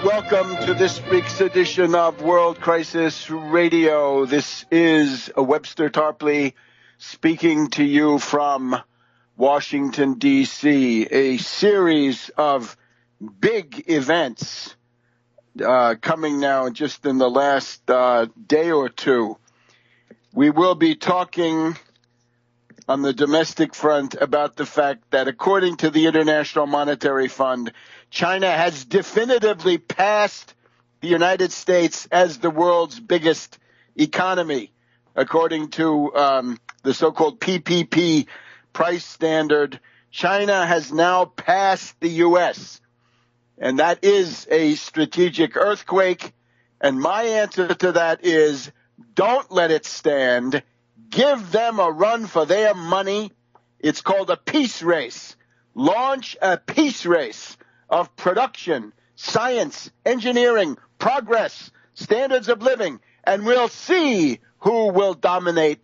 Welcome to this week's edition of World Crisis Radio. This is Webster Tarpley speaking to you from Washington, D.C. A series of big events coming now just in the last day or two. We will be talking on the domestic front about the fact that according to the International Monetary Fund, China has definitively passed the United States as the world's biggest economy. According to the so-called PPP price standard, China has now passed the U.S., and that is a strategic earthquake. And my answer to that is, don't let it stand. Give them a run for their money. It's called a peace race. Launch a peace race of production, science, engineering, progress, standards of living, and we'll see who will dominate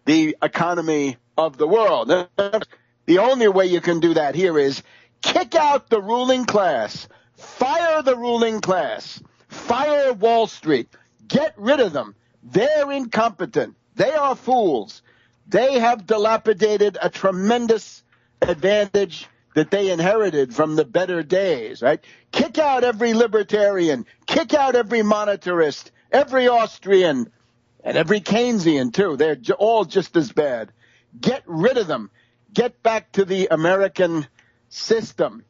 the economy of the world. The only way you can do that here is kick out the ruling class, fire the ruling class, fire Wall Street, get rid of them. They're incompetent. They are fools. They have dilapidated a tremendous advantage that they inherited from the better days, right? Kick out every libertarian, kick out every monetarist, every Austrian, and every Keynesian, too. They're all just as bad. Get rid of them. Get back to the American system.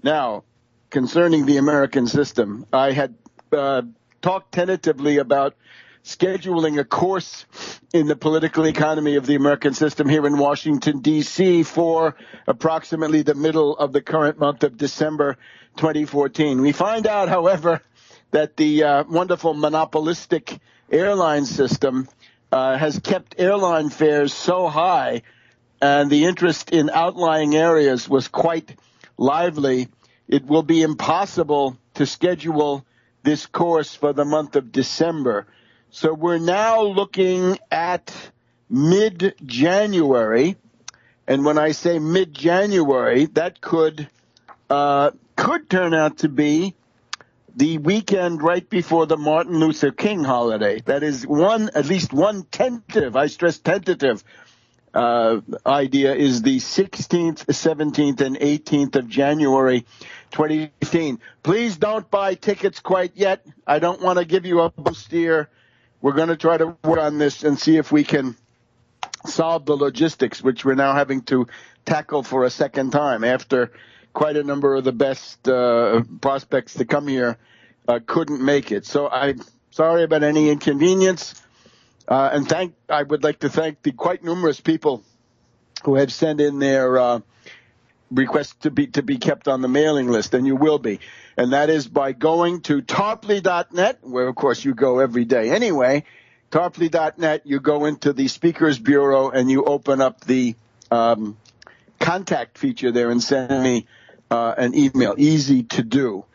Now, concerning the American system, I had talked tentatively about scheduling a course in the political economy of the American system here in Washington, D.C. for approximately the middle of the current month of December 2014. We find out, however, that the wonderful monopolistic airline system has kept airline fares so high, and the interest in outlying areas was quite lively. It will be impossible to schedule this course for the month of December. So we're now looking at mid-January, and when I say mid-January, that could turn out to be the weekend right before the Martin Luther King holiday. That is at least one tentative, I stress tentative, idea is the 16th, 17th, and 18th of January 2015. Please don't buy tickets quite yet. I don't want to give you a boost here. We're going to try to work on this and see if we can solve the logistics, which we're now having to tackle for a second time after quite a number of the best prospects to come here couldn't make it. So I'm sorry about any inconvenience. And I would like to thank the quite numerous people who have sent in their requests to be kept on the mailing list, and you will be. And that is by going to tarpley.net, where, of course, you go every day anyway. Tarpley.net, you go into the Speakers Bureau, and you open up the contact feature there and send me an email. Easy to do.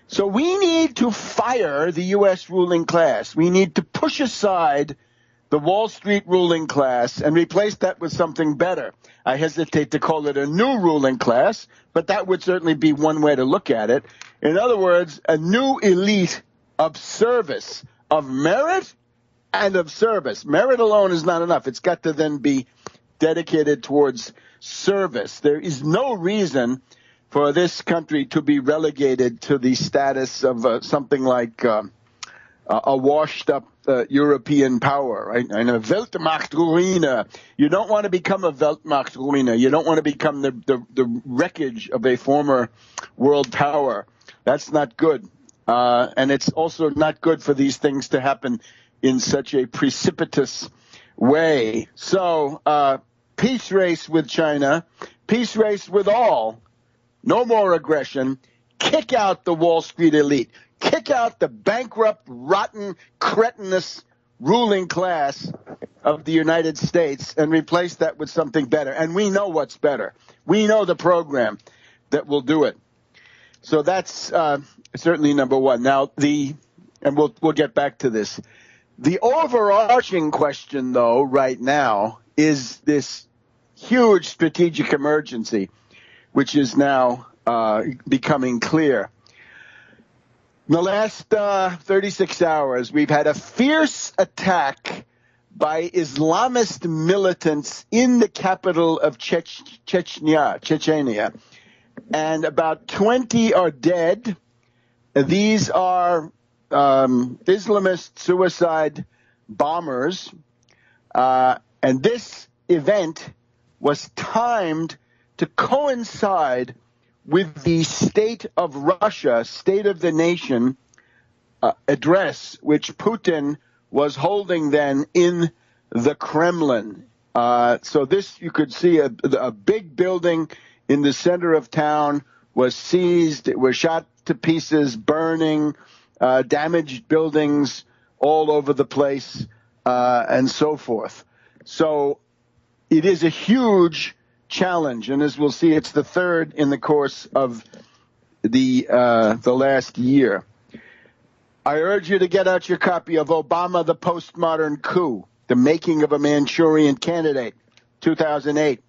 So we need to fire the U.S. ruling class. We need to push aside the Wall Street ruling class and replace that with something better. I hesitate to call it a new ruling class, but that would certainly be one way to look at it. In other words, a new elite of service, of merit and of service. Merit alone is not enough. It's got to then be dedicated towards service. There is no reason for this country to be relegated to the status of something like a washed-up European power, right? Eine Weltmachtruine. You don't want to become a Weltmachtruine. You don't want to become the wreckage of a former world power. That's not good. And it's also not good for these things to happen in such a precipitous way. So, peace race with China, peace race with all, no more aggression, kick out the Wall Street elite. Kick out the bankrupt, rotten, cretinous ruling class of the United States and replace that with something better. And we know what's better. We know the program that will do it. So that's certainly number one. Now, and we'll get back to this. The overarching question, though, right now is this huge strategic emergency, which is now becoming clear. In the last 36 hours, we've had a fierce attack by Islamist militants in the capital of Chechnya, and about 20 are dead. These are Islamist suicide bombers, and this event was timed to coincide with the State of Russia, State of the Nation address, which Putin was holding then in the Kremlin. So this, you could see a big building in the center of town was seized. It was shot to pieces, burning, damaged buildings all over the place, and so forth. So it is a huge challenge, and as we'll see, it's the third in the course of the last year. I urge you to get out your copy of Obama, the Postmodern Coup, The Making of a Manchurian Candidate, 2008,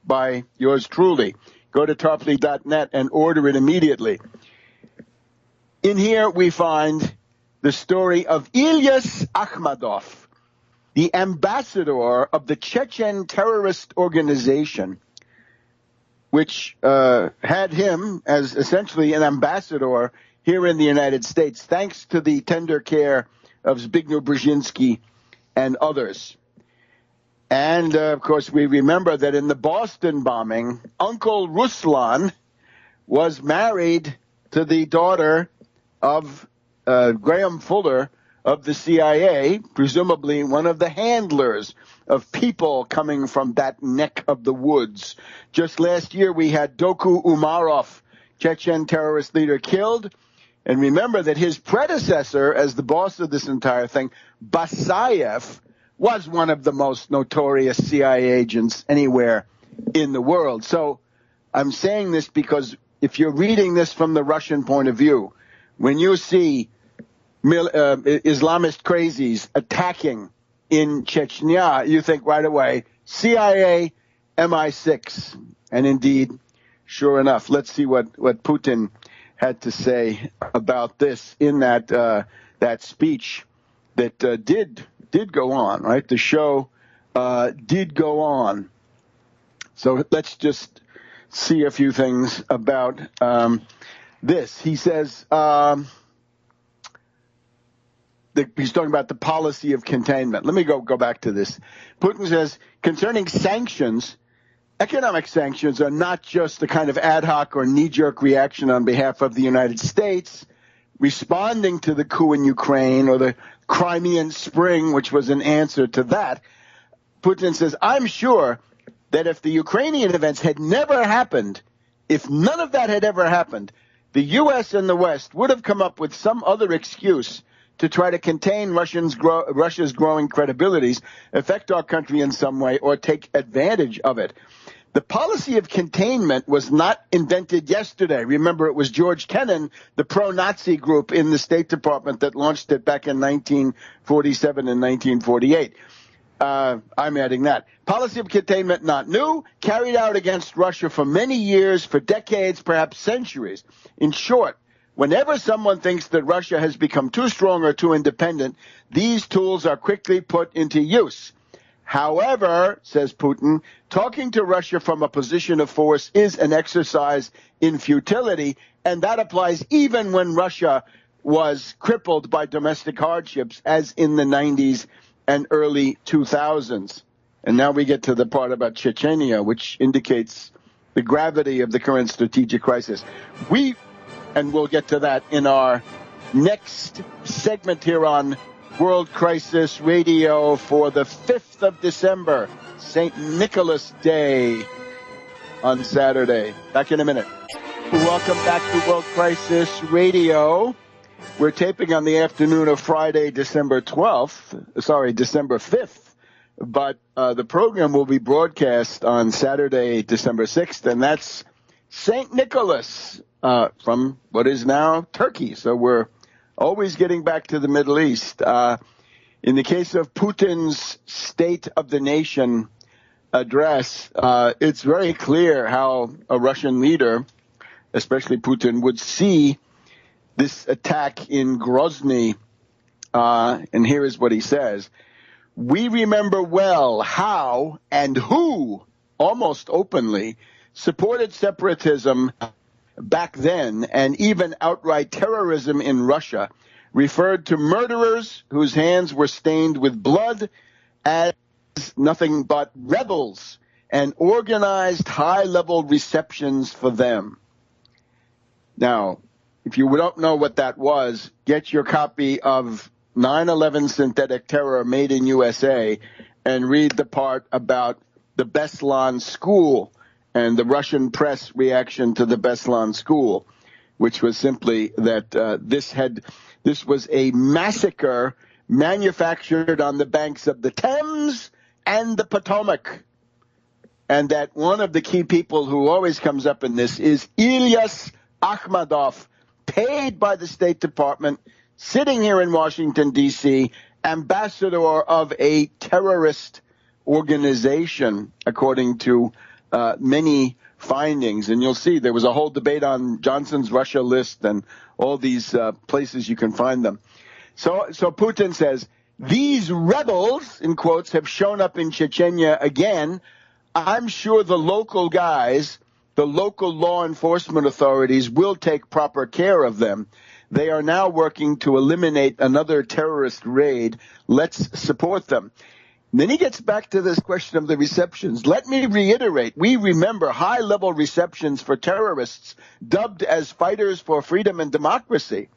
by yours truly. Go to tarpley.net and order it immediately. In here we find the story of Ilyas Akhmadov, the ambassador of the Chechen terrorist organization, which had him as essentially an ambassador here in the United States, thanks to the tender care of Zbigniew Brzezinski and others. And, of course, we remember that in the Boston bombing, Uncle Ruslan was married to the daughter of Graham Fuller of the CIA, presumably one of the handlers of people coming from that neck of the woods. Just last year, we had Doku Umarov, Chechen terrorist leader, killed. And remember that his predecessor as the boss of this entire thing, Basayev, was one of the most notorious CIA agents anywhere in the world. So I'm saying this because if you're reading this from the Russian point of view, when you see Islamist crazies attacking in Chechnya, you think right away, CIA, MI6. And indeed, sure enough, let's see what Putin had to say about this in that speech that did go on, right? The show did go on. So let's just see a few things about this. He says he's talking about the policy of containment. Let me go back to this. Putin says, concerning sanctions, economic sanctions are not just the kind of ad hoc or knee-jerk reaction on behalf of the United States responding to the coup in Ukraine or the Crimean Spring, which was an answer to that. Putin says, I'm sure that if the Ukrainian events had never happened, if none of that had ever happened, the U.S. and the West would have come up with some other excuse to try to contain Russia's growing credibilities, affect our country in some way, or take advantage of it. The policy of containment was not invented yesterday. Remember, it was George Kennan, the pro-Nazi group in the State Department, that launched it back in 1947 and 1948. I'm adding that. Policy of containment, not new, carried out against Russia for many years, for decades, perhaps centuries. In short, whenever someone thinks that Russia has become too strong or too independent, these tools are quickly put into use. However, says Putin, talking to Russia from a position of force is an exercise in futility, and that applies even when Russia was crippled by domestic hardships, as in the 90s and early 2000s. And now we get to the part about Chechnya, which indicates the gravity of the current strategic crisis. And we'll get to that in our next segment here on World Crisis Radio for the 5th of December, St. Nicholas Day on Saturday. Back in a minute. Welcome back to World Crisis Radio. We're taping on the afternoon of Friday, December 5th, but the program will be broadcast on Saturday, December 6th, and that's St. Nicholas from what is now Turkey. So we're always getting back to the Middle East. In the case of Putin's State of the Nation address, it's very clear how a Russian leader, especially Putin, would see this attack in Grozny, and here is what he says. We remember well how and who, almost openly, supported separatism back then, and even outright terrorism in Russia, referred to murderers whose hands were stained with blood as nothing but rebels, and organized high-level receptions for them. Now, if you don't know what that was, get your copy of 9/11 Synthetic Terror Made in USA and read the part about the Beslan School and the Russian press reaction to the Beslan School, which was simply that this was a massacre manufactured on the banks of the Thames and the Potomac. And that one of the key people who always comes up in this is Ilyas Akhmadov, paid by the State Department, sitting here in Washington, D.C., ambassador of a terrorist organization, according to many findings. And you'll see there was a whole debate on Johnson's Russia list and all these places you can find them. So Putin says, these rebels, in quotes, have shown up in Chechnya again. I'm sure the local guys, the local law enforcement authorities will take proper care of them. They are now working to eliminate another terrorist raid. Let's support them. And then he gets back to this question of the receptions. Let me reiterate, we remember high-level receptions for terrorists dubbed as fighters for freedom and democracy.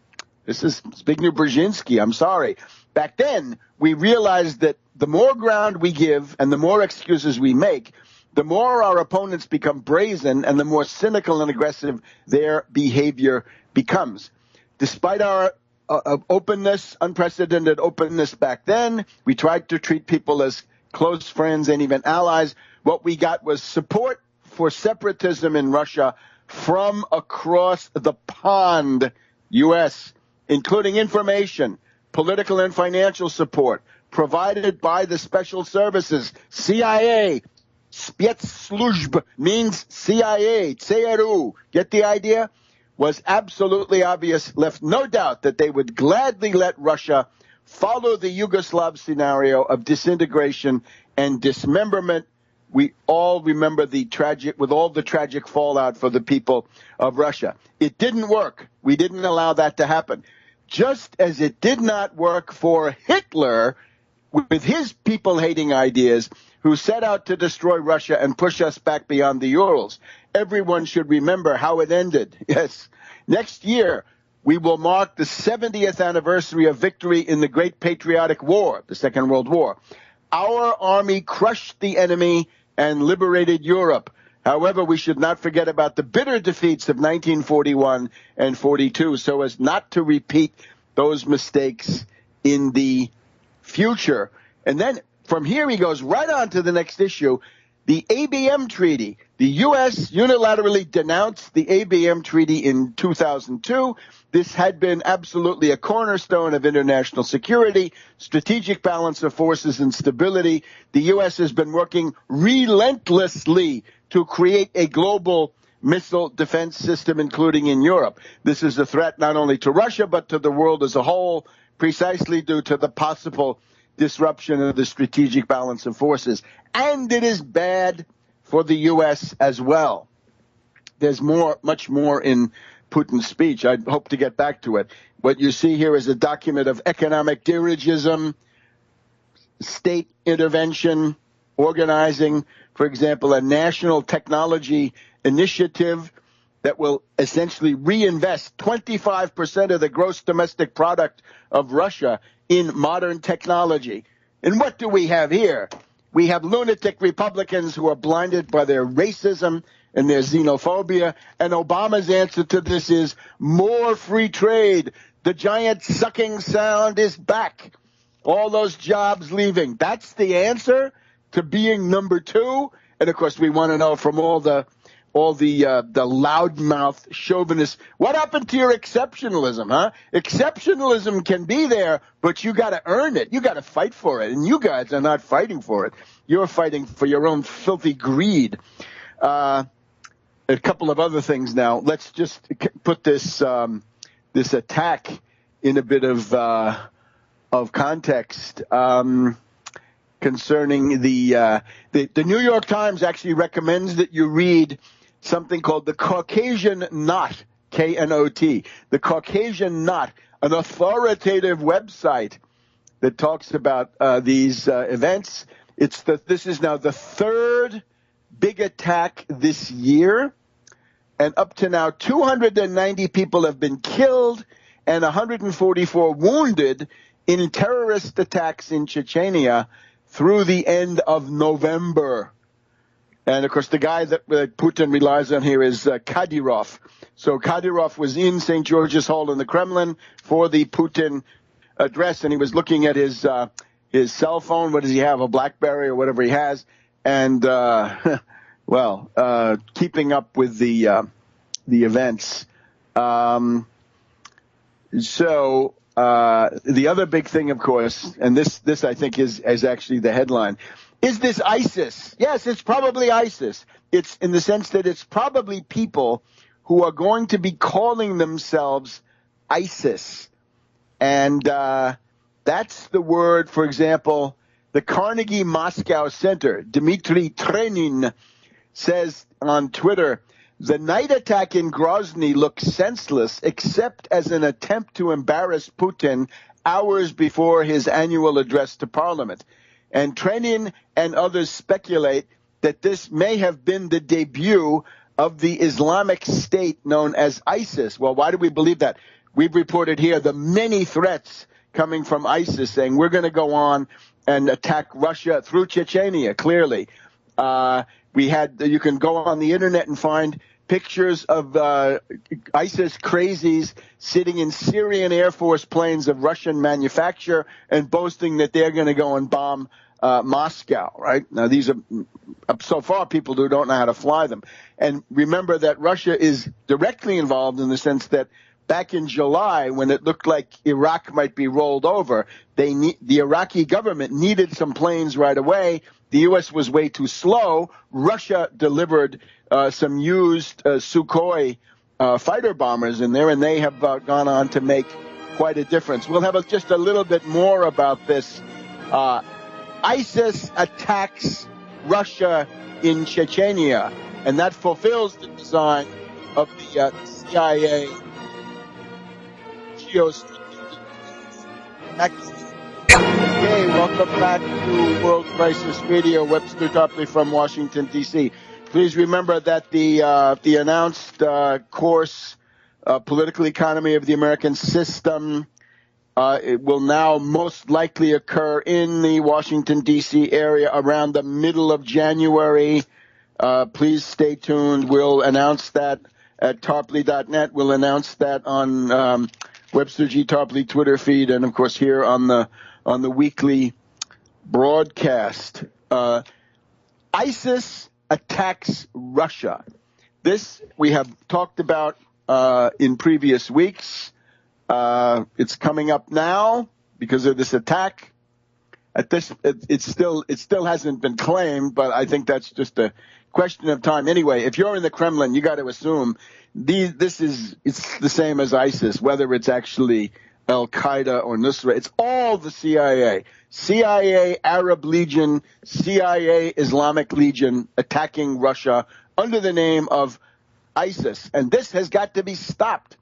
This is Zbigniew Brzezinski, I'm sorry. Back then, we realized that the more ground we give and the more excuses we make, the more our opponents become brazen and the more cynical and aggressive their behavior becomes. Despite our openness, unprecedented openness back then, we tried to treat people as close friends and even allies. What we got was support for separatism in Russia from across the pond, U.S., including information, political and financial support provided by the special services, CIA. Spецslужб means CIA, ЦРУ. Get the idea? Was absolutely obvious, left no doubt that they would gladly let Russia follow the Yugoslav scenario of disintegration and dismemberment. We all remember with all the tragic fallout for the people of Russia. It didn't work. We didn't allow that to happen. Just as it did not work for Hitler with his people-hating ideas, who set out to destroy Russia and push us back beyond the Urals. Everyone should remember how it ended. Yes. Next year, we will mark the 70th anniversary of victory in the Great Patriotic War, the Second World War. Our army crushed the enemy and liberated Europe. However, we should not forget about the bitter defeats of 1941 and 42 so as not to repeat those mistakes in the future. And then from here, he goes right on to the next issue, the ABM Treaty. The U.S. unilaterally denounced the ABM Treaty in 2002. This had been absolutely a cornerstone of international security, strategic balance of forces, and stability. The U.S. has been working relentlessly to create a global missile defense system, including in Europe. This is a threat not only to Russia, but to the world as a whole, precisely due to the possible disruption of the strategic balance of forces. And it is bad for the U.S. as well. There's much more in Putin's speech. I hope to get back to it. What you see here is a document of economic dirigism, state intervention, organizing, for example, a national technology initiative that will essentially reinvest 25% of the gross domestic product of Russia in modern technology. And what do we have here? We have lunatic Republicans who are blinded by their racism and their xenophobia. And Obama's answer to this is more free trade. The giant sucking sound is back. All those jobs leaving. That's the answer to being number two. And, of course, we want to know from all the loudmouth chauvinists, what happened to your exceptionalism, huh? Exceptionalism can be there, but you got to earn it. You got to fight for it. And you guys are not fighting for it. You're fighting for your own filthy greed. A couple of other things now. Let's just put this this attack in a bit of context. Concerning the New York Times actually recommends that you read something called the Caucasian Knot, K-N-O-T, the Caucasian Knot, an authoritative website that talks about these events. This is now the third big attack this year, and up to now 290 people have been killed and 144 wounded in terrorist attacks in Chechnya through the end of November. And, of course, the guy that Putin relies on here is Kadyrov. So Kadyrov was in St. George's Hall in the Kremlin for the Putin address, and he was looking at his cell phone. What does he have, a BlackBerry or whatever he has? And, keeping up with the events. The other big thing, of course, and this I think is actually the headline, is this ISIS? Yes, it's probably ISIS. It's in the sense that it's probably people who are going to be calling themselves ISIS. And that's the word, for example, the Carnegie Moscow Center, Dmitry Trenin, says on Twitter, the night attack in Grozny looks senseless except as an attempt to embarrass Putin hours before his annual address to parliament. And Trenin and others speculate that this may have been the debut of the Islamic State known as ISIS. Well, why do we believe that? We've reported here the many threats coming from ISIS saying we're going to go on and attack Russia through Chechnya, clearly. You can go on the internet and find pictures of ISIS crazies sitting in Syrian Air Force planes of Russian manufacture and boasting that they're going to go and bomb Moscow, right? Now, these are so far people who don't know how to fly them. And remember that Russia is directly involved in the sense that back in July, when it looked like Iraq might be rolled over, the Iraqi government needed some planes right away. The U.S. was way too slow. Russia delivered some used Sukhoi fighter bombers in there, and they have gone on to make quite a difference. We'll have just a little bit more about this. ISIS attacks Russia in Chechnya, and that fulfills the design of the CIA geostrategic. Okay, welcome back to World Crisis Radio. Webster Tarpley from Washington, D.C. Please remember that the announced course, Political Economy of the American System, it will now most likely occur in the Washington, D.C. area around the middle of January. Please stay tuned. We'll announce that at tarpley.net. We'll announce that on Webster G. Tarpley Twitter feed, and, of course, here on the weekly broadcast. ISIS attacks Russia. This we have talked about in previous weeks. It's coming up now because of this attack. It still hasn't been claimed, but I think that's just a question of time. Anyway, if you're in the Kremlin, you got to assume it's the same as ISIS, whether it's actually Al Qaeda or Nusra. It's all the CIA, Arab Legion, CIA, Islamic Legion attacking Russia under the name of ISIS. And this has got to be stopped.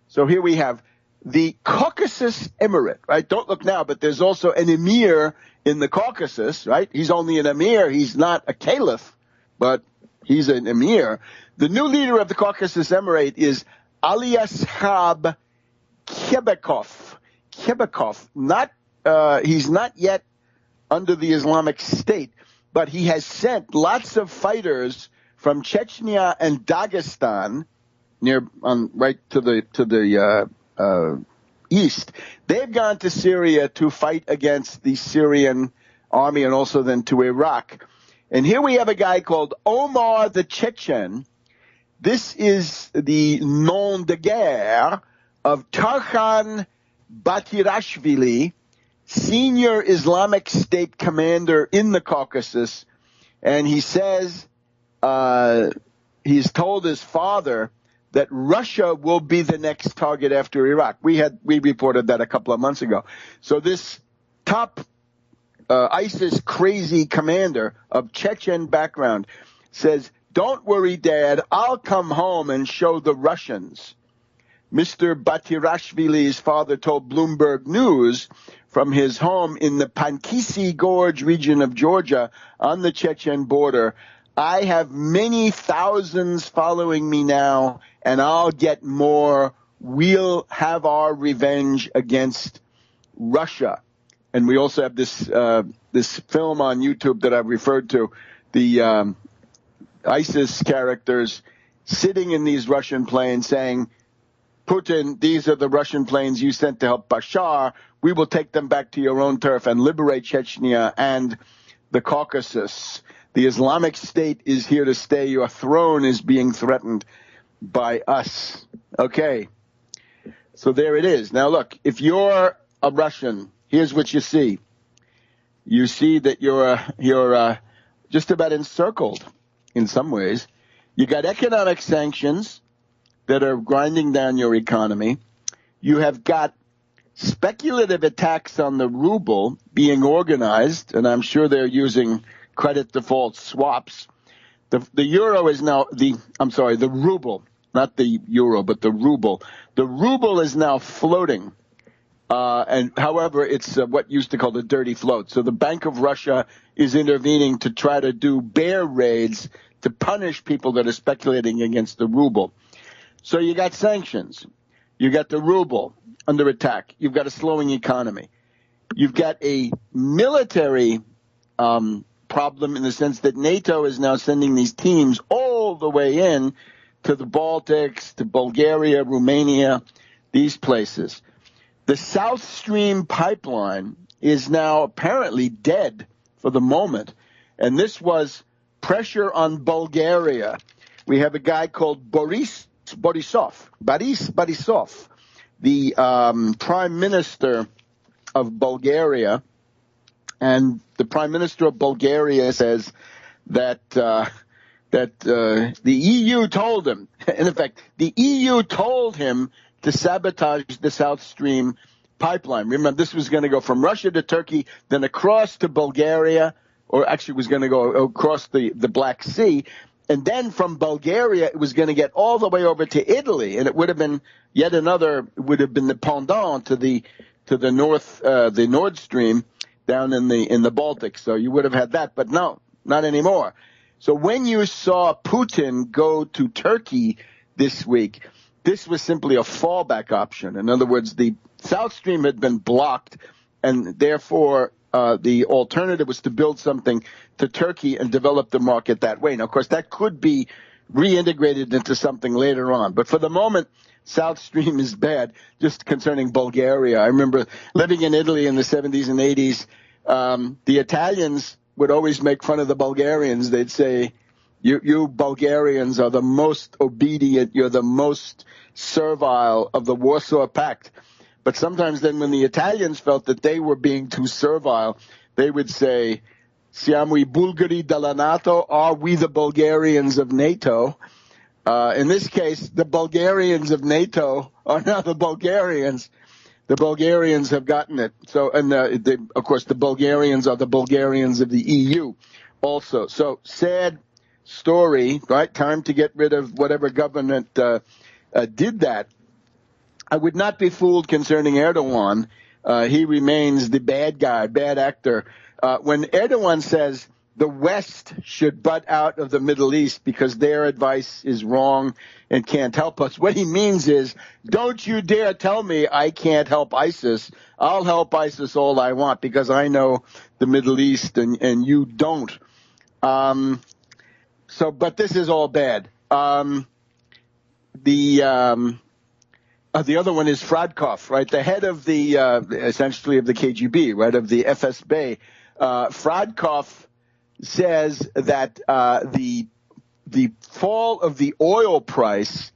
So here we have the Caucasus Emirate, right? Don't look now, but there's also an emir in the Caucasus, right? He's only an emir. He's not a caliph, but he's an emir. The new leader of the Caucasus Emirate is Aliashab Kebekov. He's not yet under the Islamic State, but he has sent lots of fighters from Chechnya and Dagestan right to the east. They've gone to Syria to fight against the Syrian army and also then to Iraq. And here we have a guy called Omar the Chechen. This is the nom de guerre of Tarkhan Batirashvili, senior Islamic State commander in the Caucasus. And he says he's told his father that Russia will be the next target after Iraq. We reported that a couple of months ago. So this top ISIS crazy commander of Chechen background says, "Don't worry, Dad, I'll come home and show the Russians." Mr. Batirashvili's father told Bloomberg News from his home in the Pankisi Gorge region of Georgia on the Chechen border, "I have many thousands following me now, and I'll get more. We'll have our revenge against Russia." And we also have this film on YouTube that I've referred to, the ISIS characters sitting in these Russian planes saying, "Putin, these are the Russian planes you sent to help Bashar. We will take them back to your own turf and liberate Chechnya and the Caucasus. The Islamic State is here to stay. Your throne is being threatened by us." Okay. So there it is. Now look, if you're a Russian, here's what you see. You see that you're just about encircled in some ways. You got economic sanctions that are grinding down your economy. You have got speculative attacks on the ruble being organized, and I'm sure they're using credit default swaps. The euro is now the ruble, not the euro, but the ruble. The ruble is now floating. And however, it's what used to call the dirty float. So the Bank of Russia is intervening to try to do bear raids to punish people that are speculating against the ruble. So you got sanctions. You got the ruble under attack. You've got a slowing economy. You've got a military problem in the sense that NATO is now sending these teams all the way in to the Baltics, to Bulgaria, Romania, these places. The South Stream pipeline is now apparently dead for the moment, and this was pressure on Bulgaria. We have a guy called Boris Borisov, the Prime Minister of Bulgaria, and the Prime Minister of Bulgaria says that the EU told him, in effect, the EU told him to sabotage the South Stream pipeline. Remember, this was going to go from Russia to Turkey, then across to Bulgaria, or actually was going to go across the Black Sea, and then from Bulgaria it was going to get all the way over to Italy, and it would have been the pendant to the north, the Nord Stream down in the Baltic. So you would have had that, but no, not anymore. So when you saw Putin go to Turkey this week, this was simply a fallback option. In other words, the South Stream had been blocked, and therefore the alternative was to build something to Turkey and develop the market that way. Now, of course, that could be reintegrated into something later on. But for the moment, South Stream is bad. Just concerning Bulgaria, I remember living in Italy in the 70s and 80s. The Italians would always make fun of the Bulgarians. They'd say, you Bulgarians are the most obedient, you're the most servile of the Warsaw Pact. But sometimes then when the Italians felt that they were being too servile, they would say, "Siamo I Bulgari della NATO," are we the Bulgarians of NATO? In this case, the Bulgarians of NATO are now the Bulgarians. The Bulgarians have gotten it. So, and of course, the Bulgarians are the Bulgarians of the EU also. So, sad story, right? Time to get rid of whatever government did that. I would not be fooled concerning Erdogan. He remains the bad guy, bad actor. When Erdogan says the West should butt out of the Middle East because their advice is wrong and can't help us, what he means is, don't you dare tell me I can't help ISIS. I'll help ISIS all I want because I know the Middle East and you don't. But this is all bad. The other one is Fradkov, right? The head of the, essentially of the KGB, right? Of the FSB. Fradkov says that, the fall of the oil price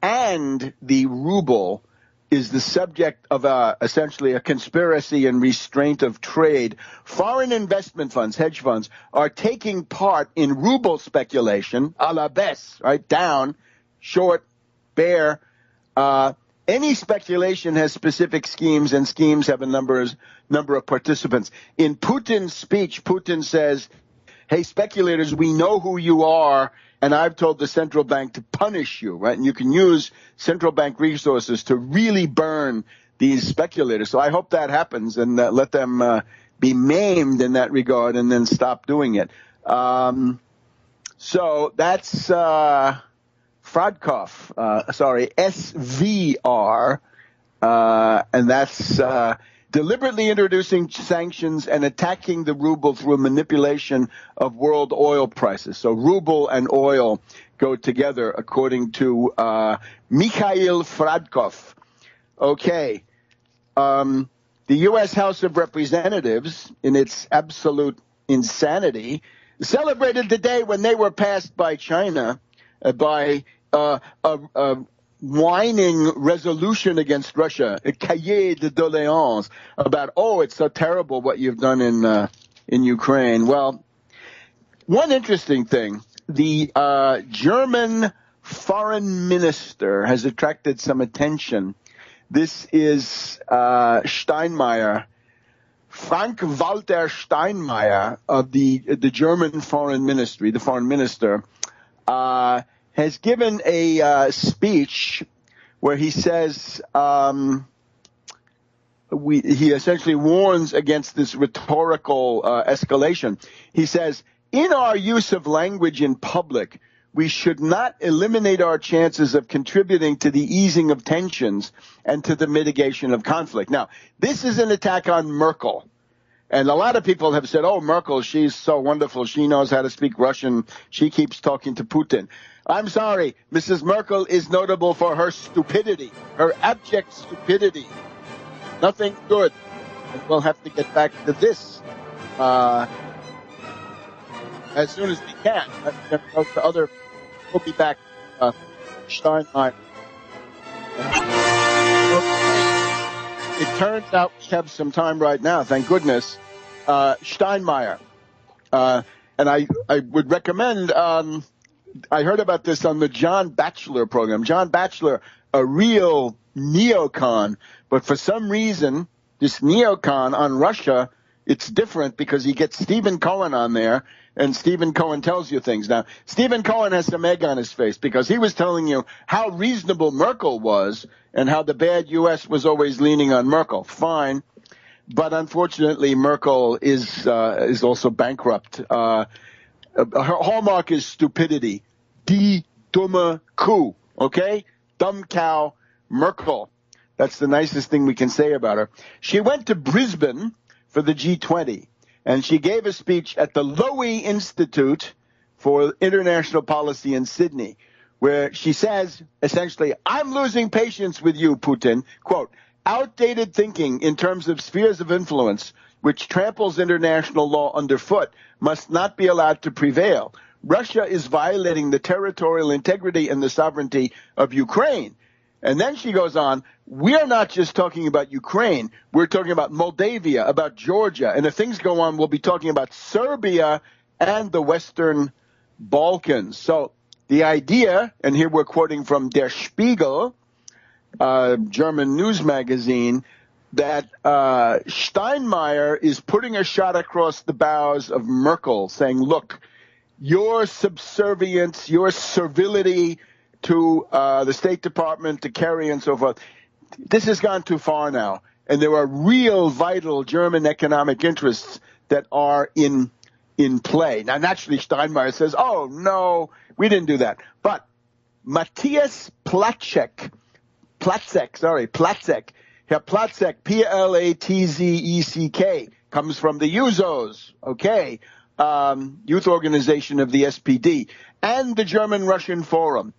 and the ruble is the subject of essentially a conspiracy and restraint of trade. Foreign investment funds, hedge funds, are taking part in ruble speculation, a la baisse, right? Down, short, bear. Any speculation has specific schemes, and schemes have a number of participants. In Putin's speech, Putin says, hey, speculators, we know who you are, and I've told the central bank to punish you, right? And you can use central bank resources to really burn these speculators. So I hope that happens, and let them be maimed in that regard and then stop doing it. So that's Fradkov, SVR, and that's deliberately introducing sanctions and attacking the ruble through manipulation of world oil prices. So ruble and oil go together, according to Mikhail Fradkov. Okay. The U.S. House of Representatives, in its absolute insanity, celebrated the day when they were passed by China by a whining resolution against Russia, a cahier de doléances about, oh, it's so terrible what you've done in Ukraine. Well, one interesting thing, the German foreign minister has attracted some attention. This is Steinmeier, Frank-Walter Steinmeier of the German foreign ministry, the foreign minister, has given a speech where he says he essentially warns against this rhetorical escalation. He says, in our use of language in public, we should not eliminate our chances of contributing to the easing of tensions and to the mitigation of conflict. Now, this is an attack on Merkel. And a lot of people have said, oh, Merkel, she's so wonderful. She knows how to speak Russian. She keeps talking to Putin. I'm sorry. Mrs. Merkel is notable for her stupidity, her abject stupidity. Nothing good. And we'll have to get back to this as soon as we can. We'll be back. Steinmeier. It turns out we have some time right now, thank goodness. Steinmeier. And I would recommend, I heard about this on the John Batchelor program. John Batchelor, a real neocon, but for some reason, this neocon on Russia, it's different because he gets Stephen Cohen on there, and Stephen Cohen tells you things. Now, Stephen Cohen has some egg on his face because he was telling you how reasonable Merkel was and how the bad U.S. was always leaning on Merkel. Fine. But unfortunately, Merkel is also bankrupt. Her hallmark is stupidity. Die dumme Kuh. Okay? Dumb cow, Merkel. That's the nicest thing we can say about her. She went to Brisbane for the G20, and she gave a speech at the Lowy Institute for International Policy in Sydney, where she says, essentially, I'm losing patience with you, Putin. Quote, outdated thinking in terms of spheres of influence, which tramples international law underfoot, must not be allowed to prevail. Russia is violating the territorial integrity and the sovereignty of Ukraine. And then she goes on, we're not just talking about Ukraine. We're talking about Moldavia, about Georgia. And if things go on, we'll be talking about Serbia and the Western Balkans. So the idea, and here we're quoting from Der Spiegel, German news magazine, that Steinmeier is putting a shot across the bows of Merkel, saying, look, your subservience, your servility to the State Department, to Kerry and so forth, this has gone too far now. And there are real vital German economic interests that are in play. Now, naturally, Steinmeier says, oh, no, we didn't do that. But Matthias Platzek, Platzek, comes from the Jusos, okay, youth organization of the SPD, and the German-Russian Forum.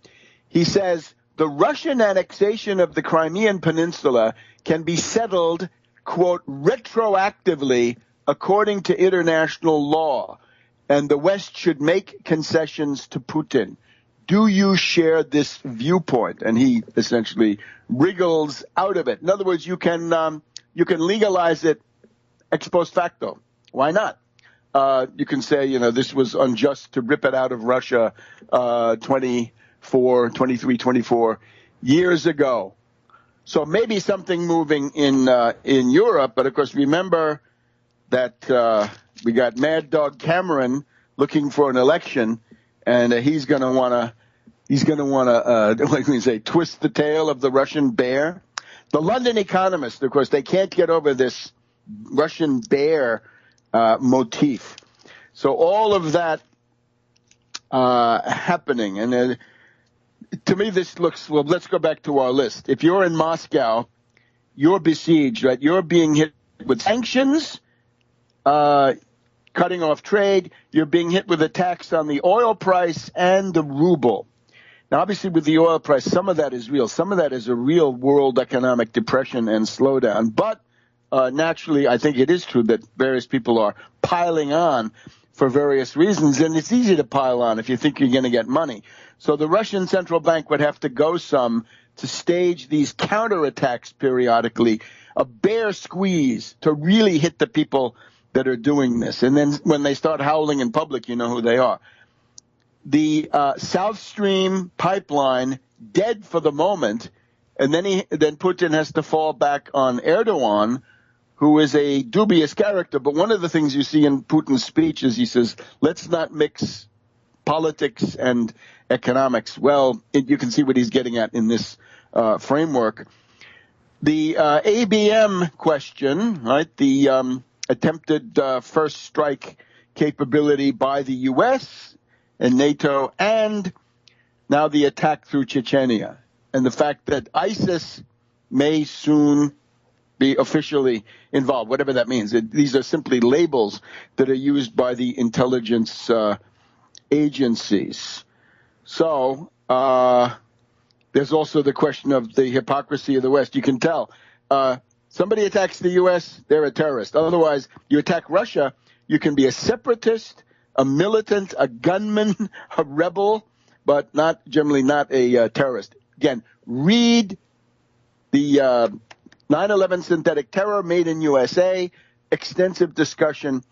He says the Russian annexation of the Crimean Peninsula can be settled, quote, retroactively according to international law, and the West should make concessions to Putin. Do you share this viewpoint? And he essentially wriggles out of it. In other words, you can legalize it ex post facto. Why not? You can say, this was unjust to rip it out of Russia 23, 24 years ago. So maybe something moving in Europe, but of course remember that we got Mad Dog Cameron looking for an election, and he's going to want to like we say, twist the tail of the Russian bear. The London Economist, of course, they can't get over this Russian bear motif. So all of that happening, and to me this looks, well, let's go back to our list. If you're in Moscow, you're besieged, right? You're being hit with sanctions, cutting off trade. You're being hit with a tax on the oil price and the ruble. Now, obviously, with the oil price, some of that is real. Some of that is a real world economic depression and slowdown. But naturally, I think it is true that various people are piling on for various reasons, and it's easy to pile on if you think you're going to get money. So the Russian central bank would have to go some to stage these counterattacks periodically, a bear squeeze to really hit the people that are doing this. And then when they start howling in public, you know who they are. The South Stream pipeline dead for the moment, and then Putin has to fall back on Erdogan, who is a dubious character. But one of the things you see in Putin's speech is he says, let's not mix politics and economics. Well, you can see what he's getting at in this framework. The ABM question, right, the attempted first strike capability by the U.S. and NATO, and now the attack through Chechnya, and the fact that ISIS may soon be officially involved, whatever that means. These are simply labels that are used by the intelligence agencies. So there's also the question of the hypocrisy of the West. You can tell. Somebody attacks the U.S., they're a terrorist. Otherwise, you attack Russia, you can be a separatist, a militant, a gunman, a rebel, but generally not a terrorist. Again, read the 9/11 synthetic terror made in USA, extensive discussion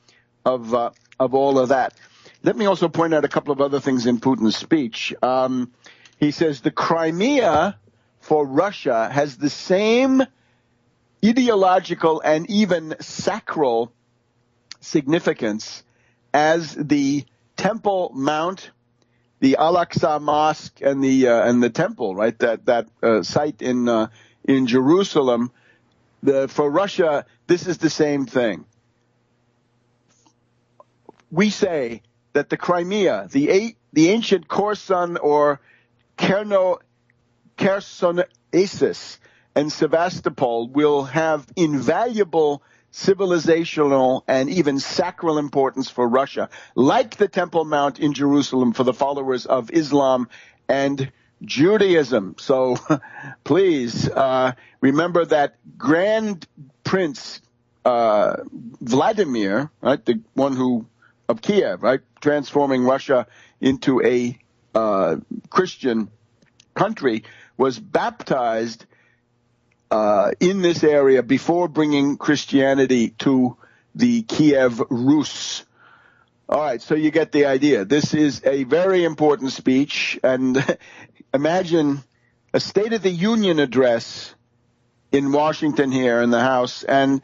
of all of that. Let me also point out a couple of other things in Putin's speech. He says the Crimea for Russia has the same ideological and even sacral significance as the Temple Mount, the Al-Aqsa Mosque, and the temple, right? That site in Jerusalem. For Russia, this is the same thing. We say that the Crimea, the ancient Kherson or Chersonesus and Sevastopol will have invaluable civilizational and even sacral importance for Russia, like the Temple Mount in Jerusalem for the followers of Islam and Judaism. So please remember that Grand Prince Vladimir, right, the one of Kiev, right, transforming Russia into a Christian country, was baptized in this area before bringing Christianity to the Kiev Rus. All right, so you get the idea. This is a very important speech, and imagine a State of the Union address in Washington here in the House, and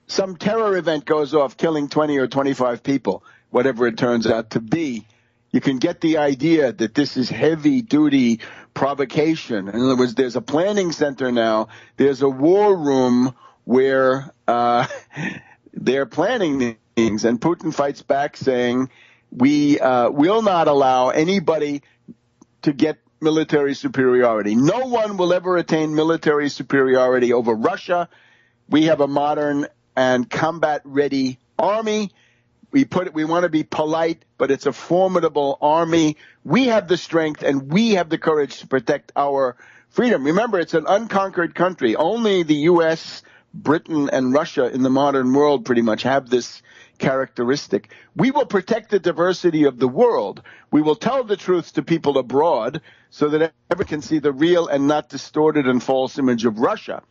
some terror event goes off, killing 20 or 25 people, whatever it turns out to be. You can get the idea that this is heavy-duty provocation. In other words, there's a planning center now. There's a war room where they're planning things, and Putin fights back saying, we will not allow anybody to get military superiority. No one will ever attain military superiority over Russia. We have a modern and combat-ready army. We want to be polite, but it's a formidable army. We have the strength and we have the courage to protect our freedom. Remember, it's an unconquered country. Only the U.S., Britain, and Russia in the modern world pretty much have this characteristic. We will protect the diversity of the world. We will tell the truth to people abroad so that everyone can see the real and not distorted and false image of Russia.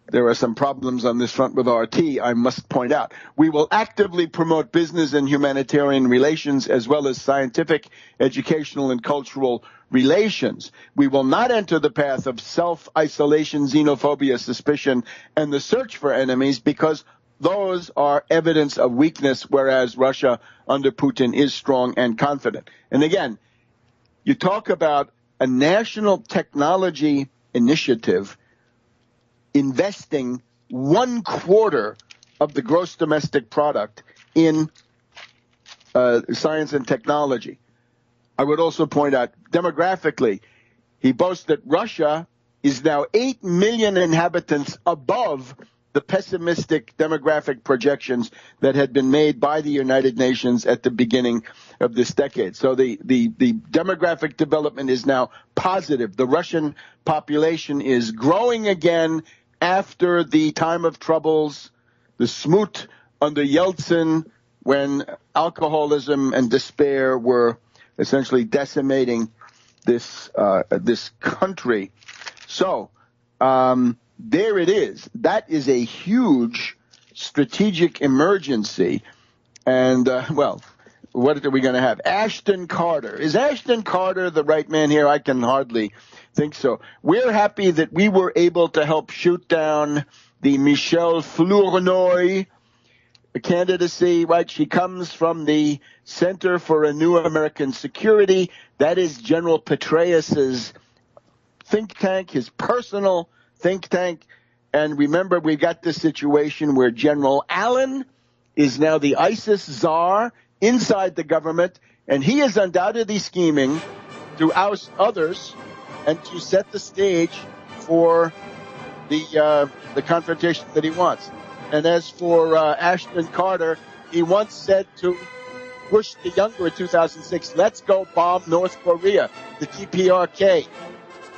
There are some problems on this front with RT, I must point out. We will actively promote business and humanitarian relations as well as scientific, educational, and cultural relations. We will not enter the path of self-isolation, xenophobia, suspicion, and the search for enemies, because those are evidence of weakness, whereas Russia under Putin is strong and confident. And again, you talk about a national technology initiative investing 1/4 of the gross domestic product in science and technology. I would also point out, demographically, he boasts that Russia is now 8 million inhabitants above the pessimistic demographic projections that had been made by the United Nations at the beginning of this decade. So the demographic development is now positive. The Russian population is growing again after the time of troubles, the smut under Yeltsin, when alcoholism and despair were essentially decimating this country. So there it is. That is a huge strategic emergency. And, well, what are we going to have? Ashton Carter. Is Ashton Carter the right man here? I can hardly think so. We're happy that we were able to help shoot down the Michelle Flournoy candidacy, right? She comes from the Center for a New American Security. That is General Petraeus's think tank, his personal think tank. And remember, we got this situation where General Allen is now the ISIS czar inside the government, and he is undoubtedly scheming to oust others and to set the stage for the confrontation that he wants. And as for Ashton Carter, he once said to Bush the Younger in 2006, let's go bomb North Korea, the DPRK.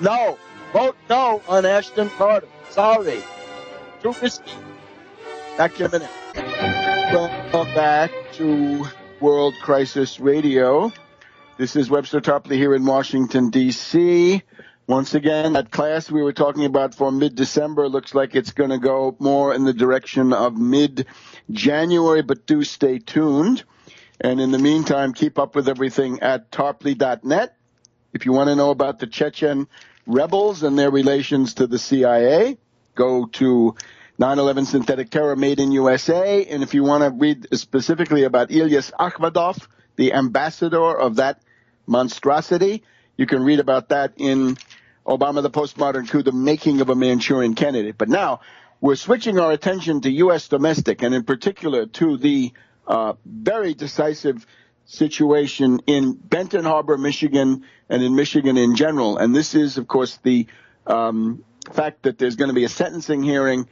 No, vote no on Ashton Carter. Sorry. Too risky. Back in a minute. Welcome back to World Crisis Radio. This is Webster Tarpley here in Washington, D.C. Once again, that class we were talking about for mid-December looks like it's going to go more in the direction of mid-January, but do stay tuned. And in the meantime, keep up with everything at tarpley.net. If you want to know about the Chechen rebels and their relations to the CIA, go to 9/11 Synthetic Terror Made in USA. And if you want to read specifically about Ilyas Akhmadov, the ambassador of that monstrosity, you can read about that in Obama, the Postmodern Coup, the Making of a Manchurian Candidate. But now we're switching our attention to U.S. domestic, and in particular to the very decisive situation in Benton Harbor, Michigan, and in Michigan in general. And this is, of course, the fact that there's going to be a sentencing hearing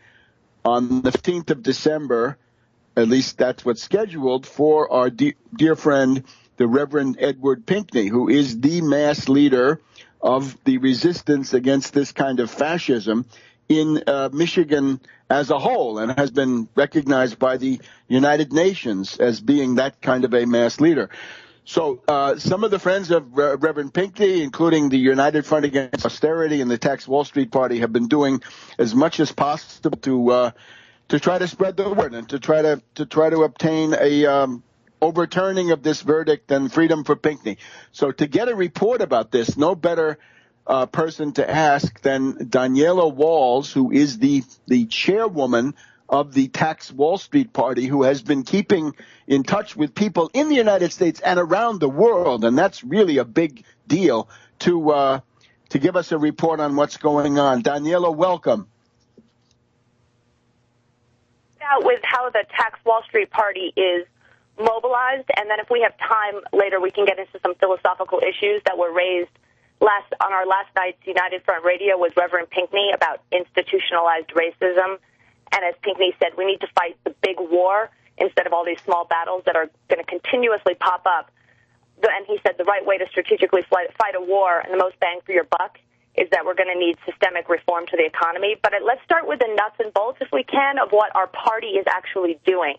on the 15th of December, at least that's what's scheduled, for our dear friend, the Reverend Edward Pinkney, who is the mass leader of the resistance against this kind of fascism in Michigan as a whole, and has been recognized by the United Nations as being that kind of a mass leader. So some of the friends of Reverend Pinkney, including the United Front Against Austerity and the Tax Wall Street Party, have been doing as much as possible to try to spread the word and to try to obtain a overturning of this verdict and freedom for Pinkney. So to get a report about this, no better person to ask than Daniela Walls, who is the chairwoman of the Tax Wall Street Party, who has been keeping in touch with people in the United States and around the world, and that's really a big deal, to give us a report on what's going on. Daniela, welcome. Out with how the Tax Wall Street Party is mobilized, and then if we have time later, we can get into some philosophical issues that were raised on our last night's United Front Radio with Reverend Pinkney about institutionalized racism. And as Pinkney said, we need to fight the big war instead of all these small battles that are going to continuously pop up. And he said the right way to strategically fight a war and the most bang for your buck is that we're going to need systemic reform to the economy. But let's start with the nuts and bolts, if we can, of what our party is actually doing.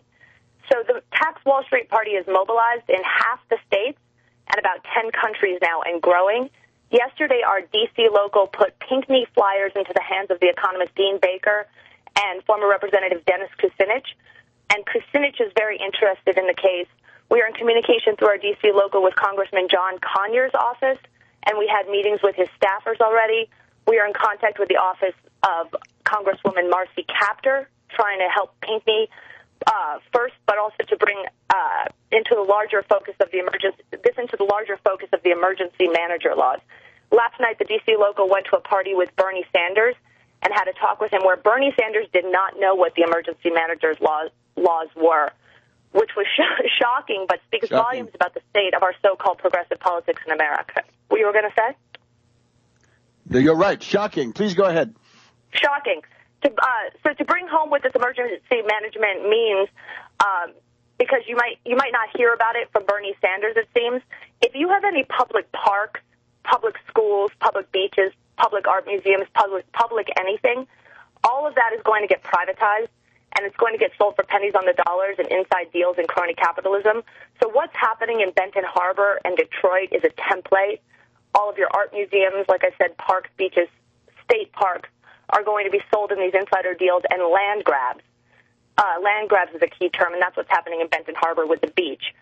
So the Tax Wall Street Party is mobilized in half the states and about 10 countries now and growing. Yesterday, our D.C. local put Pinkney flyers into the hands of the economist Dean Baker and former Representative Dennis Kucinich. And Kucinich is very interested in the case. We are in communication through our D.C. local with Congressman John Conyers' office, and we had meetings with his staffers already. We are in contact with the office of Congresswoman Marcy Kaptur, trying to help Pinckney first, but also to bring into the larger focus of the emergency manager laws. Last night, the D.C. local went to a party with Bernie Sanders and had a talk with him where Bernie Sanders did not know what the emergency managers laws were, which was shocking, but speaks volumes about the state of our so-called progressive politics in America. What you were going to say? You're right. Shocking. Please go ahead. Shocking. So to bring home what this emergency management means, because you might not hear about it from Bernie Sanders, it seems, if you have any public parks, public schools, public beaches, public art museums, public anything, all of that is going to get privatized, and it's going to get sold for pennies on the dollars and inside deals and crony capitalism. So what's happening in Benton Harbor and Detroit is a template. All of your art museums, like I said, parks, beaches, state parks, are going to be sold in these insider deals and land grabs. Land grabs is a key term, and that's what's happening in Benton Harbor with the beach.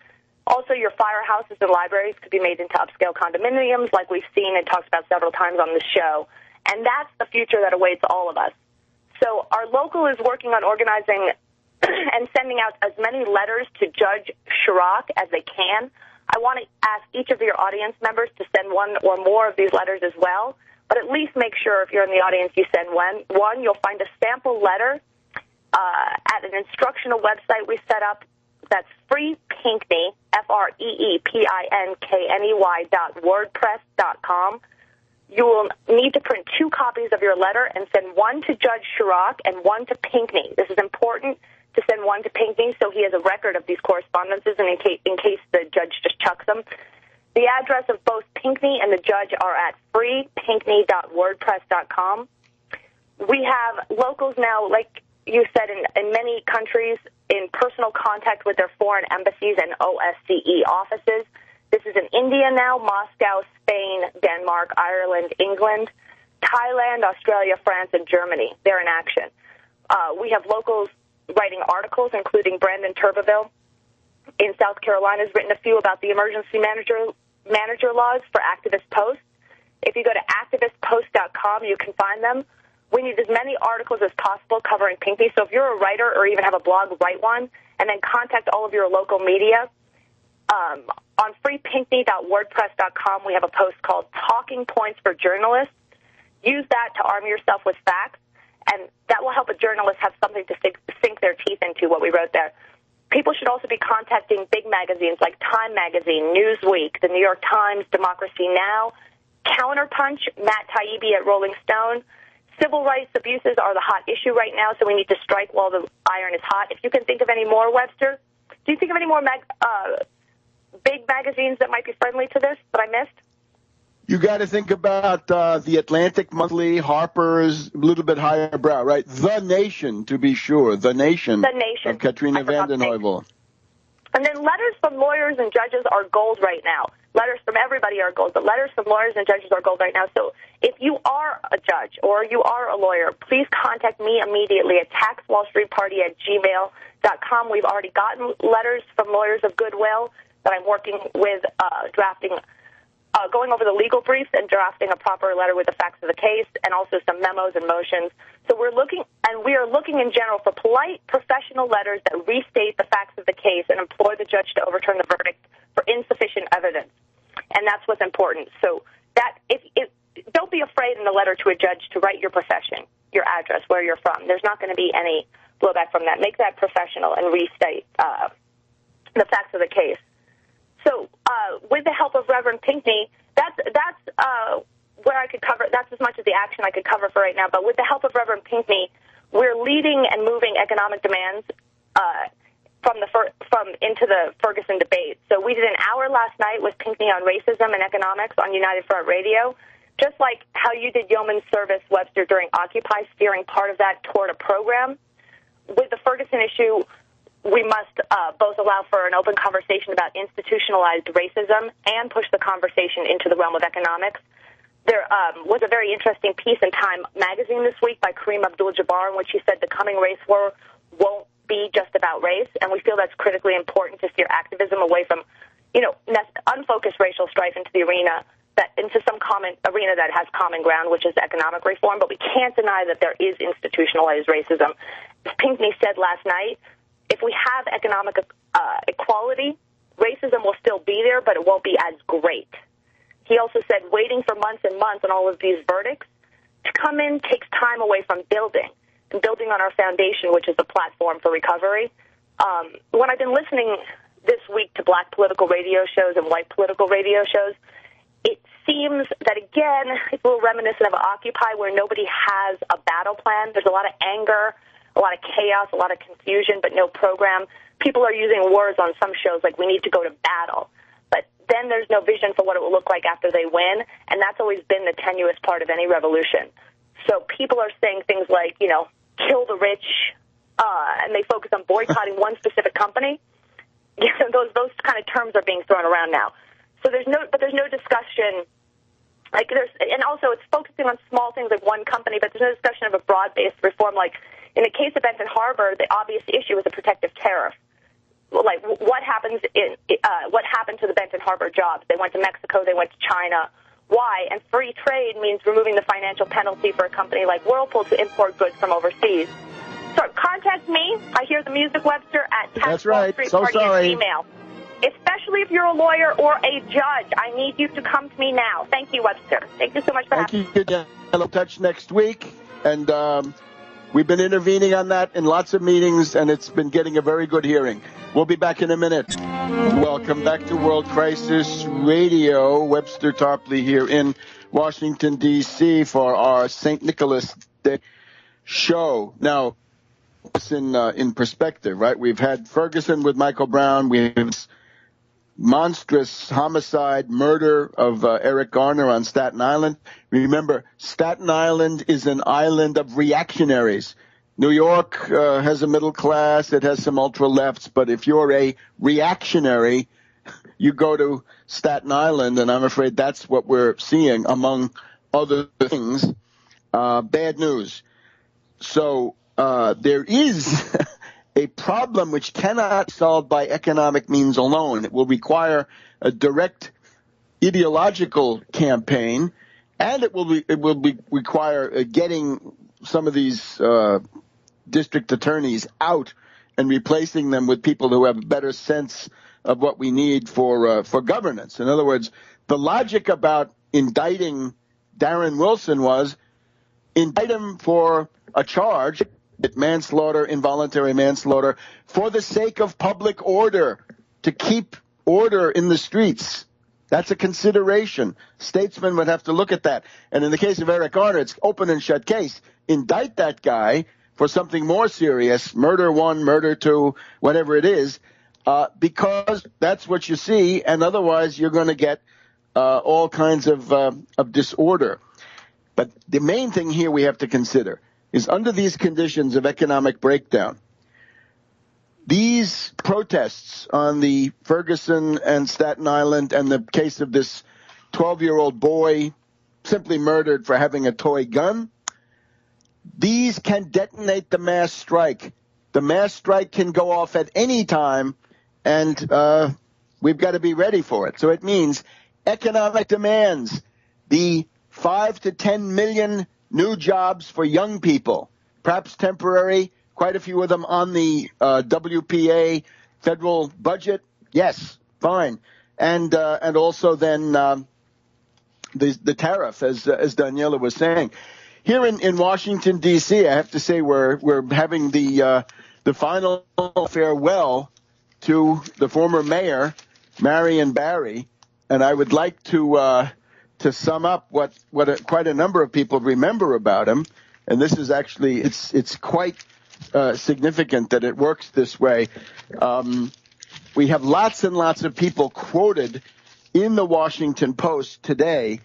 Also, your firehouses and libraries could be made into upscale condominiums, like we've seen and talked about several times on the show. And that's the future that awaits all of us. So our local is working on organizing and sending out as many letters to Judge Chirac as they can. I want to ask each of your audience members to send one or more of these letters as well. But at least make sure if you're in the audience you send one. You'll find a sample letter at an instructional website we set up. That's freepinkney, FREEPINKNEY.wordpress.com. You will need to print 2 copies of your letter and send one to Judge Chirac and one to Pinckney. This is important to send one to Pinckney so he has a record of these correspondences and in case the judge just chucks them. The address of both Pinckney and the judge are at freepinkney.wordpress.com. We have locals now, like you said, in many countries in personal contact with their foreign embassies and OSCE offices. This is in India now, Moscow, Spain, Denmark, Ireland, England, Thailand, Australia, France, and Germany. They're in action. We have locals writing articles, including Brandon Turbeville in South Carolina has written a few about the emergency manager laws for activist posts. If you go to activistpost.com, you can find them. We need as many articles as possible covering Pinckney. So if you're a writer or even have a blog, write one, and then contact all of your local media. On freepinkney.wordpress.com, we have a post called Talking Points for Journalists. Use that to arm yourself with facts, and that will help a journalist have something to sink their teeth into what we wrote there. People should also be contacting big magazines like Time Magazine, Newsweek, the New York Times, Democracy Now!, Counterpunch, Matt Taibbi at Rolling Stone. Civil rights abuses are the hot issue right now, so we need to strike while the iron is hot. If you can think of any more, Webster, do you think of any more big magazines that might be friendly to this that I missed? You got to think about the Atlantic Monthly, Harper's, a little bit higher brow, right? The Nation, to be sure. The Nation. The Nation. Of Katrina vanden Heuvel. And then letters from lawyers and judges are gold right now. Letters from everybody are gold, but letters from lawyers and judges are gold right now. So if you are a judge or you are a lawyer, please contact me immediately at taxwallstreetparty@gmail.com. We've already gotten letters from lawyers of goodwill that I'm working with drafting, going over the legal briefs and drafting a proper letter with the facts of the case and also some memos and motions. So we are looking in general for polite, professional letters that restate the facts of the case and implore the judge to overturn the verdict for insufficient evidence. And that's what's important. So that don't be afraid in the letter to a judge to write your profession, your address, where you're from. There's not going to be any blowback from that. Make that professional and restate the facts of the case. So with the help of Reverend Pinckney, that's where I could cover. That's as much of the action I could cover for right now. But with the help of Reverend Pinckney, we're leading and moving economic demands from into the Ferguson debate. So we did an hour last night with Pinckney on racism and economics on United Front Radio, just like how you did yeoman service, Webster, during Occupy, steering part of that toward a program. With the Ferguson issue, we must both allow for an open conversation about institutionalized racism and push the conversation into the realm of economics. There was a very interesting piece in Time magazine this week by Kareem Abdul-Jabbar in which he said the coming race war won't be just about race, and we feel that's critically important to steer activism away from, unfocused racial strife into the arena that into some common arena that has common ground, which is economic reform, but we can't deny that there is institutionalized racism. As Pinckney said last night, if we have economic equality, racism will still be there, but it won't be as great. He also said waiting for months and months on all of these verdicts to come in takes time away from building, and building on our foundation, which is the platform for recovery. When I've been listening this week to black political radio shows and white political radio shows, it seems that, again, it's a little reminiscent of Occupy, where nobody has a battle plan. There's a lot of anger, a lot of chaos, a lot of confusion, but no program. People are using words on some shows like we need to go to battle. But then there's no vision for what it will look like after they win, and that's always been the tenuous part of any revolution. So people are saying things like, you know, kill the rich, and they focus on boycotting one specific company. Those kind of terms are being thrown around now. So there's no discussion. And also it's focusing on small things like one company, but there's no discussion of a broad-based reform. Like in the case of Benton Harbor, the obvious issue is a protective tariff. Like what happened to the Benton Harbor jobs? They went to Mexico, they went to China. Why? And free trade means removing the financial penalty for a company like Whirlpool to import goods from overseas. So contact me. I hear the music, Webster, at That's right. So sorry. Email. Especially if you're a lawyer or a judge. I need you to come to me now. Thank you, Webster. Thank you so much for having me. Thank you. I'll touch next week. And we've been intervening on that in lots of meetings, and it's been getting a very good hearing. We'll be back in a minute. Welcome back to World Crisis Radio. Webster Tarpley here in Washington, D.C. for our St. Nicholas Day show. Now, it's in perspective, right? We've had Ferguson with Michael Brown. We have monstrous homicide, murder of Eric Garner on Staten Island. Remember, Staten Island is an island of reactionaries. New York has a middle class. It has some ultra-lefts. But if you're a reactionary, you go to Staten Island, and I'm afraid that's what we're seeing, among other things. Bad news. So there is a problem which cannot be solved by economic means alone. It will require a direct ideological campaign, and it will require getting some of these district attorneys out and replacing them with people who have a better sense of what we need for governance. In other words, the logic about indicting Darren Wilson was indict him for a charge, manslaughter, involuntary manslaughter, for the sake of public order, to keep order in the streets. That's a consideration. Statesmen would have to look at that. And in the case of Eric Garner, it's open and shut case. Indict that guy for something more serious, murder one, murder two, whatever it is, because that's what you see, and otherwise you're going to get all kinds of disorder. But the main thing here we have to consider is under these conditions of economic breakdown, these protests on the Ferguson and Staten Island and the case of this 12-year-old boy simply murdered for having a toy gun, these can detonate the mass strike. The mass strike can go off at any time, and we've got to be ready for it. So it means economic demands, the 5 to 10 million new jobs for young people, perhaps temporary, quite a few of them on the WPA federal budget. Yes, fine. And also then the tariff, as Daniela was saying. Here in Washington, D.C., I have to say we're having the final farewell to the former mayor, Marion Barry, and I would like to sum up what quite a number of people remember about him. And this is actually it's quite significant that it works this way. We have lots and lots of people quoted in the Washington Post today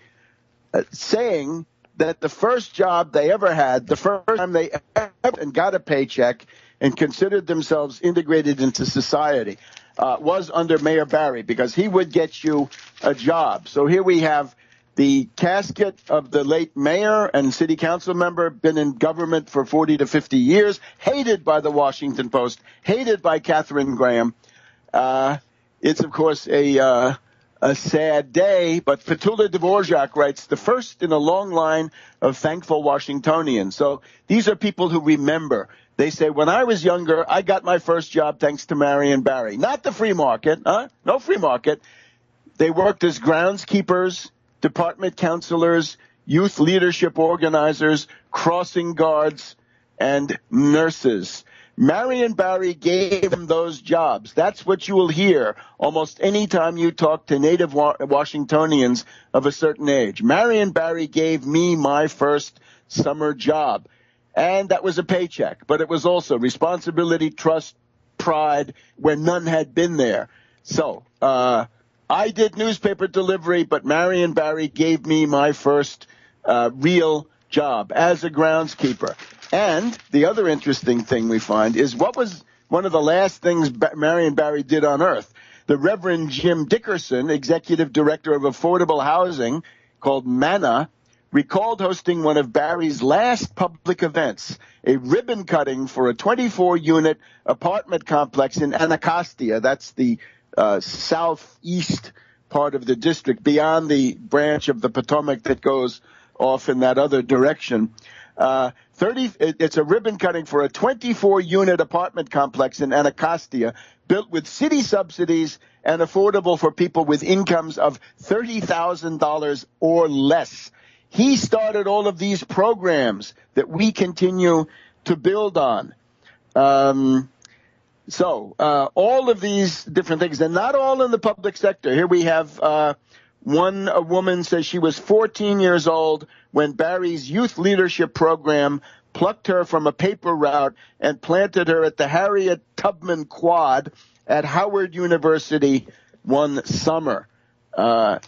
saying that the first job they ever had, the first time they ever and got a paycheck and considered themselves integrated into society, was under Mayor Barry, because he would get you a job. So here we have the casket of the late mayor and city council member, been in government for 40 to 50 years, hated by the Washington Post, hated by Katharine Graham. It's, of course, a a sad day, but Petula Dvorak writes, the first in a long line of thankful Washingtonians. So these are people who remember. They say, when I was younger, I got my first job thanks to Marion Barry. Not the free market, no free market. They worked as groundskeepers, department counselors, youth leadership organizers, crossing guards, and nurses. Marion Barry gave them those jobs. That's what you will hear almost any time you talk to native Washingtonians of a certain age. Marion Barry gave me my first summer job. And that was a paycheck, but it was also responsibility, trust, pride, where none had been there. So I did newspaper delivery, but Marion Barry gave me my first real job as a groundskeeper. And the other interesting thing we find is what was one of the last things Marion Barry did on earth. The Reverend Jim Dickerson, executive director of affordable housing called MANA, recalled hosting one of Barry's last public events, a ribbon cutting for a 24-unit apartment complex in Anacostia. That's the southeast part of the district, beyond the branch of the Potomac that goes off in that other direction. It's a ribbon cutting for a 24-unit apartment complex in Anacostia, built with city subsidies and affordable for people with incomes of $30,000 or less. He started all of these programs that we continue to build on. So all of these different things, and not all in the public sector. Here we have a woman says she was 14 years old when Barry's youth leadership program plucked her from a paper route and planted her at the Harriet Tubman Quad at Howard University one summer. And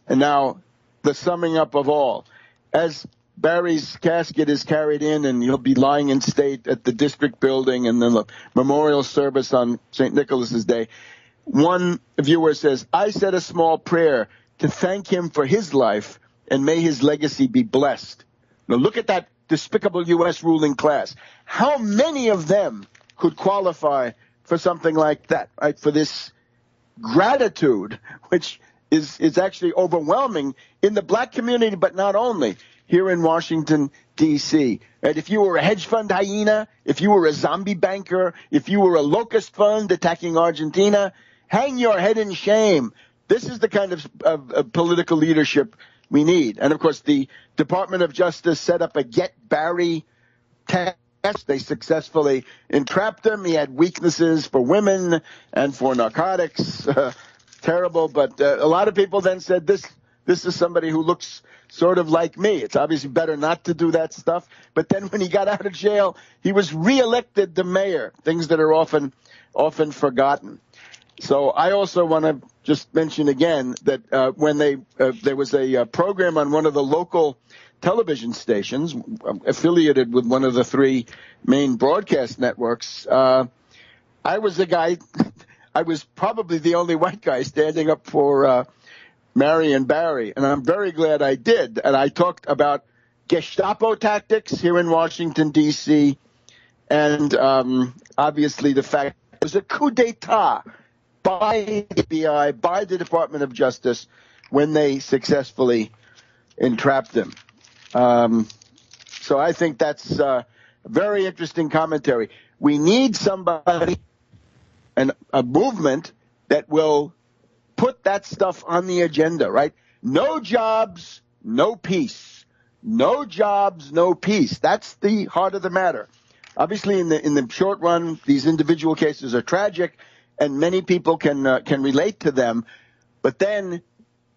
now the summing up of all. As Barry's casket is carried in and he'll be lying in state at the district building and then the memorial service on St. Nicholas's Day, one viewer says, I said a small prayer to thank him for his life and may his legacy be blessed. Now look at that despicable U.S. ruling class. How many of them could qualify for something like that, right? For this gratitude, which is actually overwhelming in the black community, but not only here in Washington, D.C. And if you were a hedge fund hyena, if you were a zombie banker, if you were a locust fund attacking Argentina, hang your head in shame. This is the kind of political leadership we need. And, of course, the Department of Justice set up a Get Barry test. They successfully entrapped him. He had weaknesses for women and for narcotics. Terrible. But a lot of people then said, this is somebody who looks sort of like me. It's obviously better not to do that stuff. But then when he got out of jail, he was reelected the mayor, things that are often forgotten. So I also want to just mention again that when there was a program on one of the local television stations affiliated with one of the three main broadcast networks, I was the guy, I was probably the only white guy standing up for Marion Barry, and I'm very glad I did. And I talked about Gestapo tactics here in Washington, D.C., and obviously the fact it was a coup d'etat by the FBI, by the Department of Justice, when they successfully entrapped him. So I think that's a very interesting commentary. We need somebody and a movement that will put that stuff on the agenda, right? No jobs, no peace. No jobs, no peace. That's the heart of the matter. Obviously, in the short run, these individual cases are tragic, and many people can relate to them. But then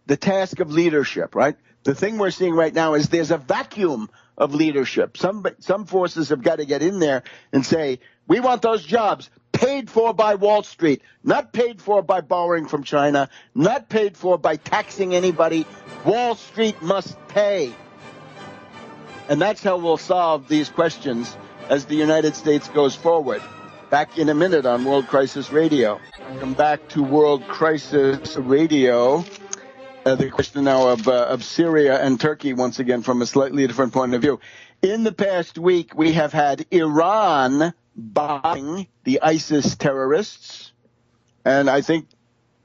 the task of leadership, right? The thing we're seeing right now is there's a vacuum of leadership. Some forces have got to get in there and say, we want those jobs paid for by Wall Street, not paid for by borrowing from China, not paid for by taxing anybody. Wall Street must pay. And that's how we'll solve these questions as the United States goes forward. Back in a minute on World Crisis Radio. Welcome back to World Crisis Radio. The question now of Syria and Turkey, once again, from a slightly different point of view. In the past week, we have had Iran bombing the ISIS terrorists. And I think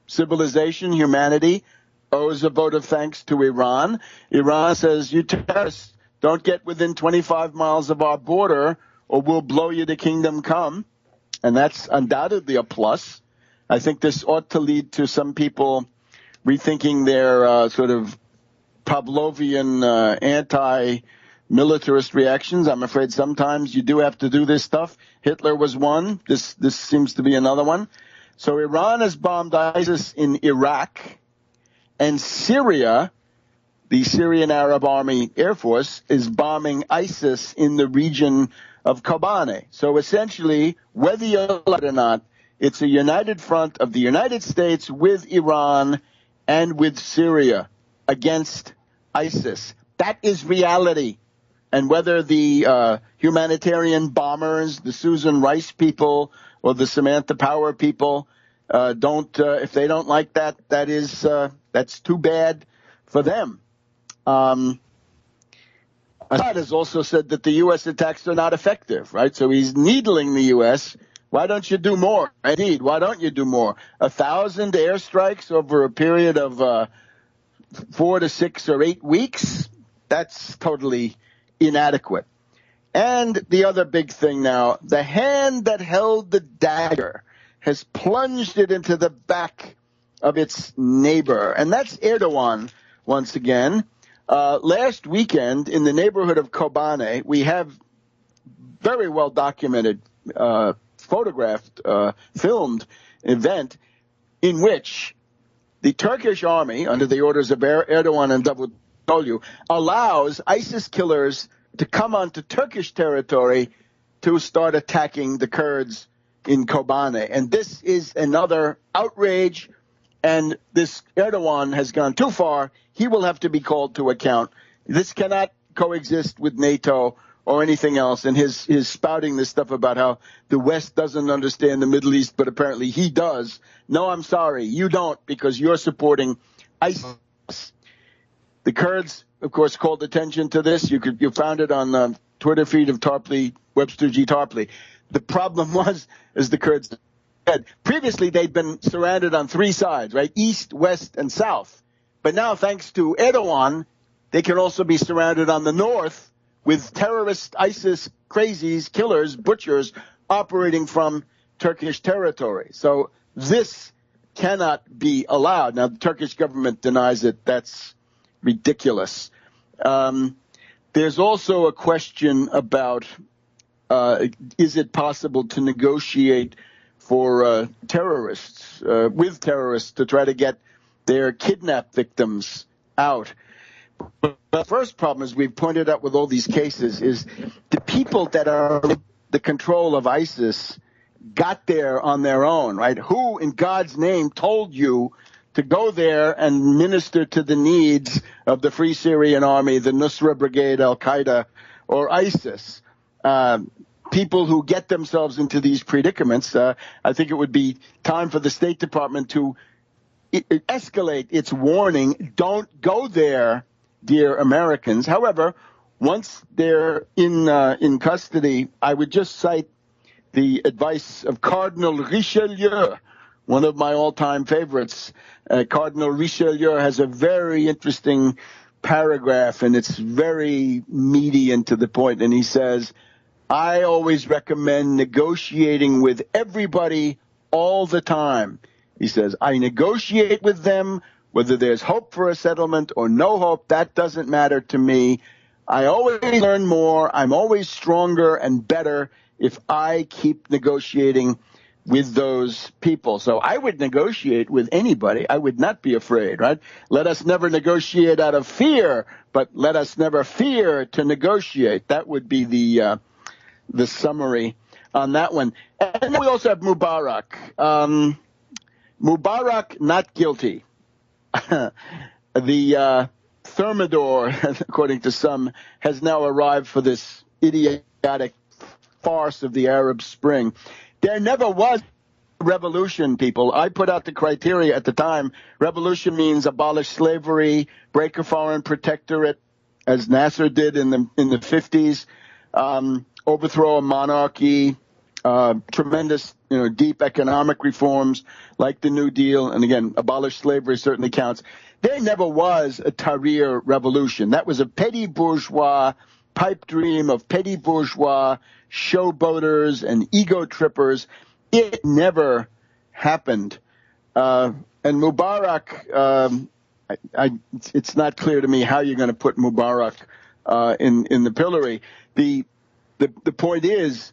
civilization, humanity, owes a vote of thanks to Iran. Iran says, you terrorists don't get within 25 miles of our border or we'll blow you to kingdom come. And that's undoubtedly a plus. I think this ought to lead to some people rethinking their sort of Pavlovian anti-militarist reactions. I'm afraid sometimes you do have to do this stuff. Hitler was one. This seems to be another one. So Iran has bombed ISIS in Iraq, and Syria, the Syrian Arab Army Air Force, is bombing ISIS in the region of Kobane. So essentially, whether you like it or not, it's a united front of the United States with Iran and with Syria against ISIS. That is reality. And whether the humanitarian bombers, the Susan Rice people, or the Samantha Power people if they don't like that, that's too bad for them. Assad has also said that the U.S. attacks are not effective, right? So he's needling the U.S. Why don't you do more? Indeed, why don't you do more? 1,000 airstrikes over a period of 4 to 6 or 8 weeks? That's totally inadequate. And the other big thing now, the hand that held the dagger has plunged it into the back of its neighbor. And that's Erdogan once again. Last weekend in the neighborhood of Kobane, we have very well documented, photographed, filmed event in which the Turkish army, under the orders of Erdogan and Davutoglu, allows ISIS killers to come onto Turkish territory to start attacking the Kurds in Kobane. And this is another outrage, and this Erdogan has gone too far. He will have to be called to account. This cannot coexist with NATO or anything else. And his spouting this stuff about how the West doesn't understand the Middle East, but apparently he does. No, I'm sorry, you don't, because you're supporting ISIS. The Kurds, of course, called attention to this. You found it on the Twitter feed of Tarpley, Webster G. Tarpley. The problem was, as the Kurds said, previously they'd been surrounded on 3 sides, right? East, west, and south. But now, thanks to Erdogan, they can also be surrounded on the north with terrorist ISIS crazies, killers, butchers operating from Turkish territory. So this cannot be allowed. Now, the Turkish government denies it. That's ridiculous. There's also a question about is it possible to negotiate for terrorists, with terrorists, to try to get their kidnapped victims out. But the first problem, as we've pointed out with all these cases, is the people that are in the control of ISIS got there on their own, right? Who, in God's name, told you to go there and minister to the needs of the Free Syrian Army, the Nusra Brigade, Al-Qaeda, or ISIS? People who get themselves into these predicaments, I think it would be time for the State Department to escalate its warning. Don't go there, dear Americans. However, once they're in custody, I would just cite the advice of Cardinal Richelieu, one of my all-time favorites. Cardinal Richelieu has a very interesting paragraph, and it's very meaty and to the point, and he says, I always recommend negotiating with everybody all the time. He says, I negotiate with them, whether there's hope for a settlement or no hope, that doesn't matter to me. I always learn more. I'm always stronger and better if I keep negotiating with those people. So I would negotiate with anybody. I would not be afraid, right? Let us never negotiate out of fear, but let us never fear to negotiate. That would be the summary on that one. And then we also have Mubarak. Mubarak not guilty. The Thermidor, according to some, has now arrived for this idiotic farce of the Arab Spring. There never was revolution, people. I put out the criteria at the time. Revolution means abolish slavery, break a foreign protectorate, as Nasser did in the 50s, overthrow a monarchy, tremendous, deep economic reforms like the New Deal. And again, abolish slavery certainly counts. There never was a Tahrir revolution. That was a petty bourgeois pipe dream of petty bourgeois showboaters and ego trippers. It never happened. And Mubarak, it's not clear to me how you're going to put Mubarak in the pillory. The point is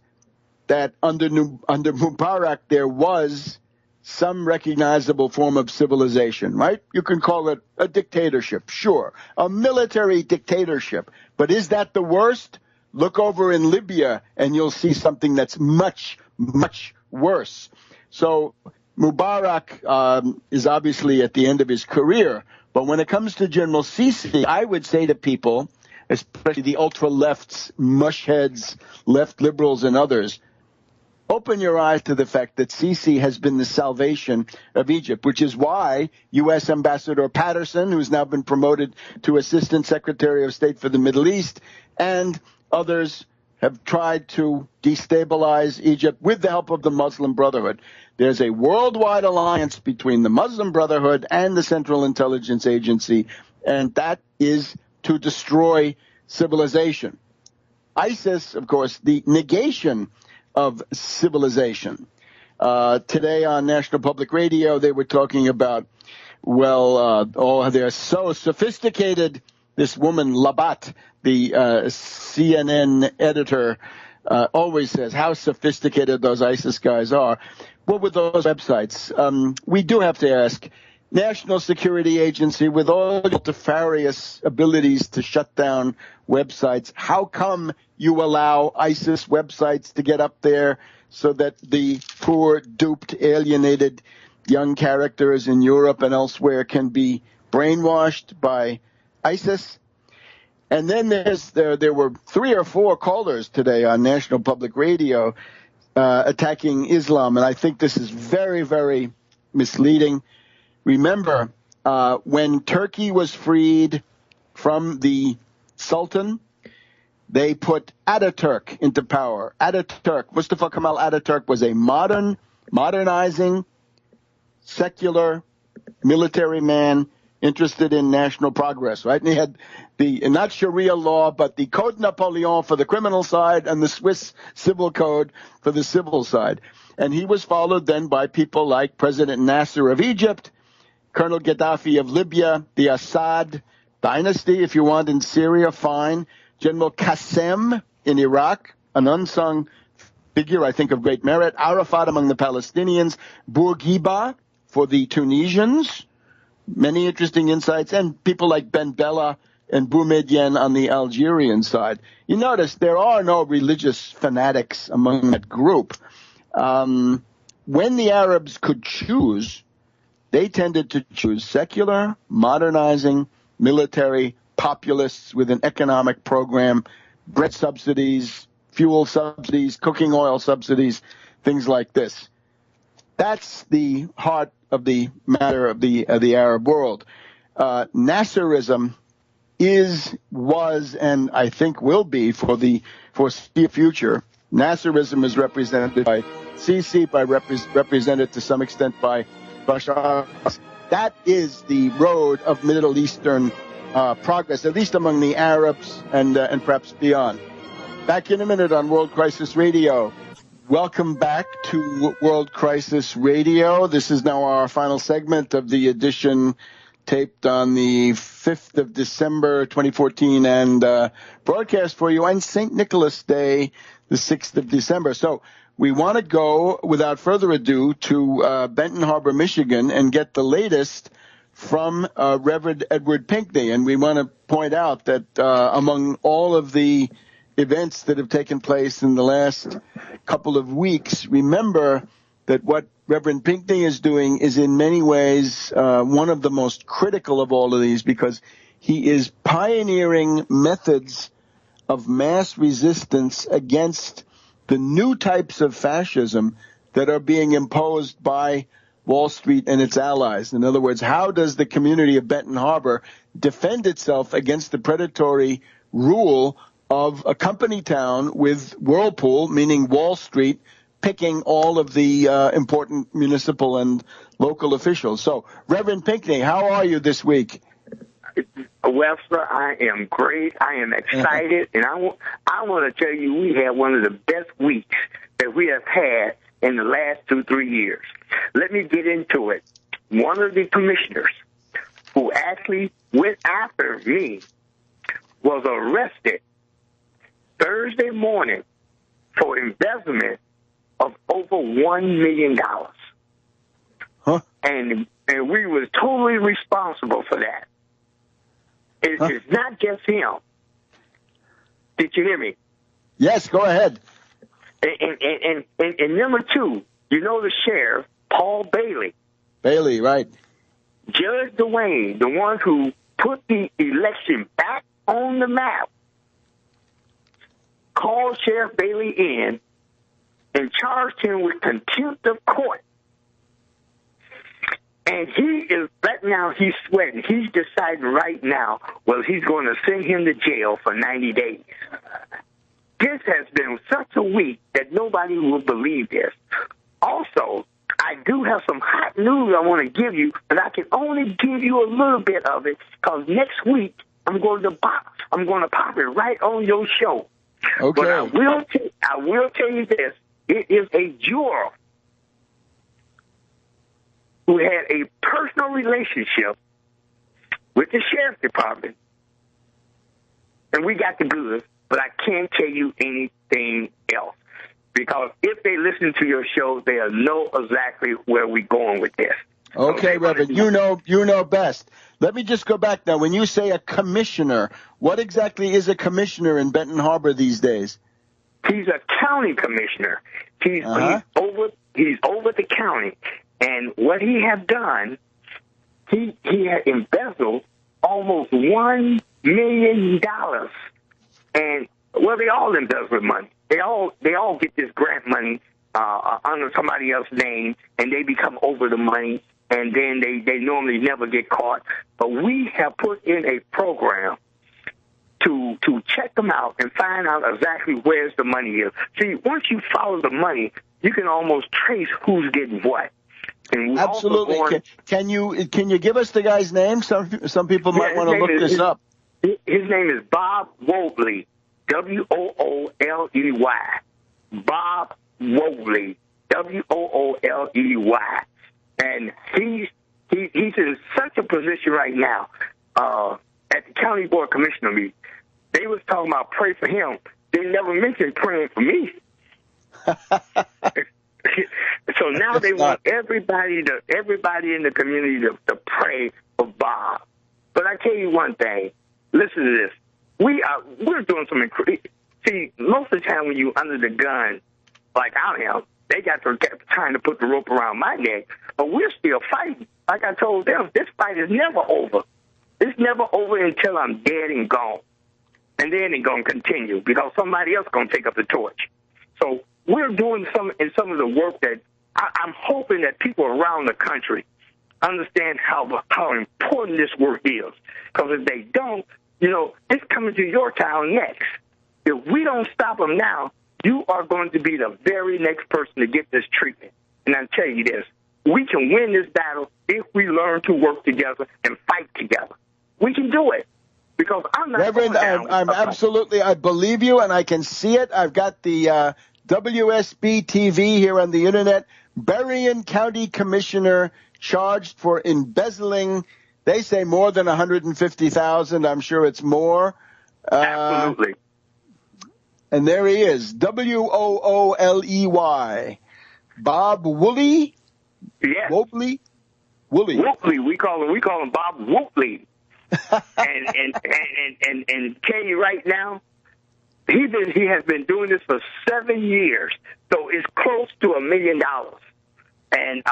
that under Mubarak there was some recognizable form of civilization, right? You can call it a dictatorship, sure, a military dictatorship. But is that the worst? Look over in Libya and you'll see something that's much, much worse. So Mubarak is obviously at the end of his career. But when it comes to General Sisi, I would say to people, especially the ultra-lefts, mushheads, left liberals and others, open your eyes to the fact that Sisi has been the salvation of Egypt, which is why U.S. Ambassador Patterson, who's now been promoted to Assistant Secretary of State for the Middle East, and others have tried to destabilize Egypt with the help of the Muslim Brotherhood. There's a worldwide alliance between the Muslim Brotherhood and the Central Intelligence Agency, and that is to destroy civilization. ISIS, of course, the negation of civilization. Today on National Public Radio, they were talking about, they're so sophisticated. This woman, Labat, the CNN editor, always says how sophisticated those ISIS guys are. What were those websites? We do have to ask, National Security Agency, with all the nefarious abilities to shut down websites, how come you allow ISIS websites to get up there so that the poor, duped, alienated young characters in Europe and elsewhere can be brainwashed by ISIS? And then there were 3 or 4 callers today on National Public Radio attacking Islam, and I think this is very, very misleading. Remember, when Turkey was freed from the Sultan, they put Ataturk into power. Ataturk, Mustafa Kemal Ataturk, was a modernizing, secular military man interested in national progress, right? And he had not Sharia law, but the Code Napoleon for the criminal side and the Swiss civil code for the civil side. And he was followed then by people like President Nasser of Egypt, Colonel Gaddafi of Libya, the Assad dynasty, if you want, in Syria, fine. General Qasem in Iraq, an unsung figure, I think, of great merit. Arafat among the Palestinians. Bourguiba for the Tunisians. Many interesting insights. And people like Ben Bella and Boumediene on the Algerian side. You notice there are no religious fanatics among that group. When the Arabs could choose, they tended to choose secular, modernizing, military populists with an economic program, bread subsidies, fuel subsidies, cooking oil subsidies, things like this. That's the heart of the matter of the Arab world. Nasserism was, and I think will be for the foreseeable future. Nasserism is represented by Sisi, represented to some extent by Bashar. That is the road of Middle Eastern progress, at least among the Arabs and perhaps beyond. Back in a minute on World Crisis Radio. Welcome back to World Crisis Radio. This is now our final segment of the edition taped on the 5th of December, 2014, and broadcast for you on St. Nicholas Day, the 6th of December. So we want to go, without further ado, to Benton Harbor, Michigan, and get the latest from Reverend Edward Pinkney. And we want to point out that among all of the events that have taken place in the last couple of weeks, remember that what Reverend Pinkney is doing is in many ways one of the most critical of all of these, because he is pioneering methods of mass resistance against the new types of fascism that are being imposed by Wall Street and its allies. In other words, how does the community of Benton Harbor defend itself against the predatory rule of a company town with Whirlpool, meaning Wall Street, picking all of the important municipal and local officials. So, Reverend Pinckney, how are you this week? Webster, I am great. I am excited, and I want to tell you we had one of the best weeks that we have had in the last 2-3 years. Let me get into it. One of the commissioners who actually went after me was arrested Thursday morning for embezzlement of over $1 million. Huh? And we were totally responsible for that. It's not just him. Did you hear me? Yes, go ahead. And number two, you know the sheriff, Paul Bailey. Bailey, right. Judge Dwayne, the one who put the election back on the map, called Sheriff Bailey in and charged him with contempt of court. And he is, right now, he's sweating. He's deciding right now whether he's going to send him to jail for 90 days. This has been such a week that nobody will believe this. Also, I do have some hot news I want to give you, but I can only give you a little bit of it because next week I'm going to pop it right on your show. Okay. But I will tell you this. It is a juror who had a personal relationship with the sheriff's department, and we got the goods, but I can't tell you anything else. Because if they listen to your show, they'll know exactly where we're going with this. Okay, Reverend, you know best. Let me just go back now. When you say a commissioner, what exactly is a commissioner in Benton Harbor these days? He's a county commissioner. He's over the county. And what he had done, he had embezzled almost $1 million. And, well, they all embezzle money. They all get this grant money under somebody else's name, and they become over the money, and then they normally never get caught. But we have put in a program to check them out and find out exactly where's the money is. See, once you follow the money, you can almost trace who's getting what. And absolutely. Can you give us the guy's name? Some people might want to look this up. His name is Bob Wooley, Wooley. Bob Wooley, Wooley. And he's in such a position right now at the county board commissioner meeting. They was talking about pray for him. They never mentioned praying for me. So now they want everybody in the community to pray for Bob. But I tell you one thing. Listen to this. We're doing some incredible. See, most of the time when you under the gun, like I am, they got trying to put the rope around my neck. But we're still fighting. Like I told them, this fight is never over. It's never over until I'm dead and gone. And then it's going to continue because somebody else is going to take up the torch. So we're doing some of the work that I'm hoping that people around the country understand how important this work is. Because if they don't, it's coming to your town next. If we don't stop them now, you are going to be the very next person to get this treatment. And I'll tell you this, we can win this battle if we learn to work together and fight together. We can do it. Because I'm not Reverend, I'm absolutely, I believe you, and I can see it. I've got the WSB TV here on the internet. Berrien County Commissioner charged for embezzling, they say more than $150,000. I'm sure it's more. Absolutely. And there he is, Wooley. Bob Wooley? Yes. Wooley? Wooley. We call him Bob Wooley. and tell you right now, he has been doing this for 7 years, so it's close to $1 million. And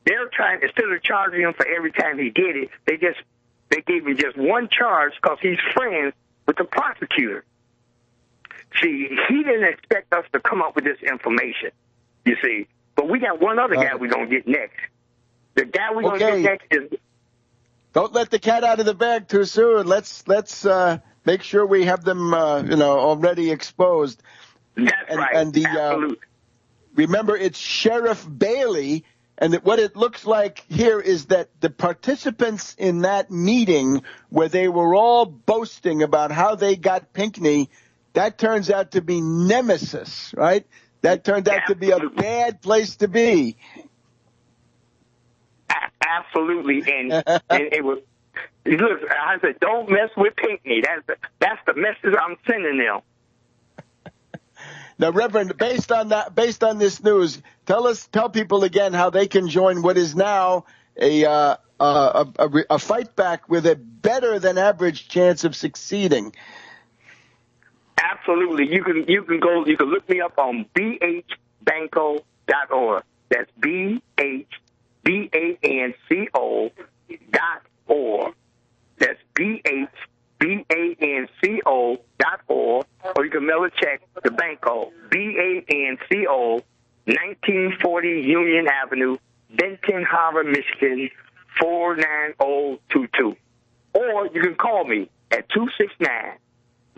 they're trying, instead of charging him for every time he did it, they gave him just one charge because he's friends with the prosecutor. See, he didn't expect us to come up with this information, you see. But we got one other guy we're going to get next. The guy we're going to get next is... Don't let the cat out of the bag too soon. Let's make sure we have them, already exposed. That's right. And the absolutely. Remember, it's Sheriff Bailey, and what it looks like here is that the participants in that meeting where they were all boasting about how they got Pinckney, that turns out to be nemesis, right? That turned out to be a bad place to be. Absolutely, and it was. Look, I said, don't mess with Pinckney. That's the message I'm sending them. Now, Reverend, based on this news, tell people again how they can join what is now a fight back with a better than average chance of succeeding. Absolutely, you can look me up on bhbanco.org. That's BHBANCO.org. That's BHBANCO.org, or you can mail a check to Banco, BANCO, 1940 Union Avenue, Benton Harbor, Michigan, 49022. Or you can call me at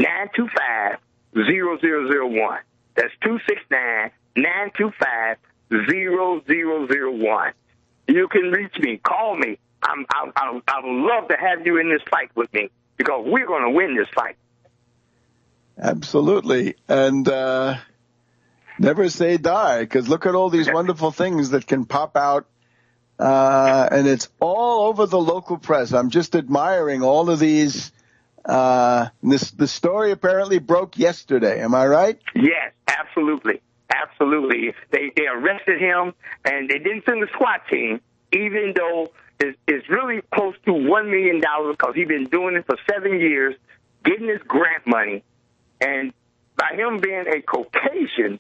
269-925-0001. That's 269-925-0001. You can reach me. Call me. I would love to have you in this fight with me because we're going to win this fight. Absolutely. And never say die, because look at all these wonderful things that can pop out. And it's all over the local press. I'm just admiring all of these. The story apparently broke yesterday. Am I right? Yes, absolutely. Absolutely. They arrested him, and they didn't send the SWAT team, even though it's really close to $1 million because he's been doing it for 7 years, getting his grant money. And by him being a Caucasian,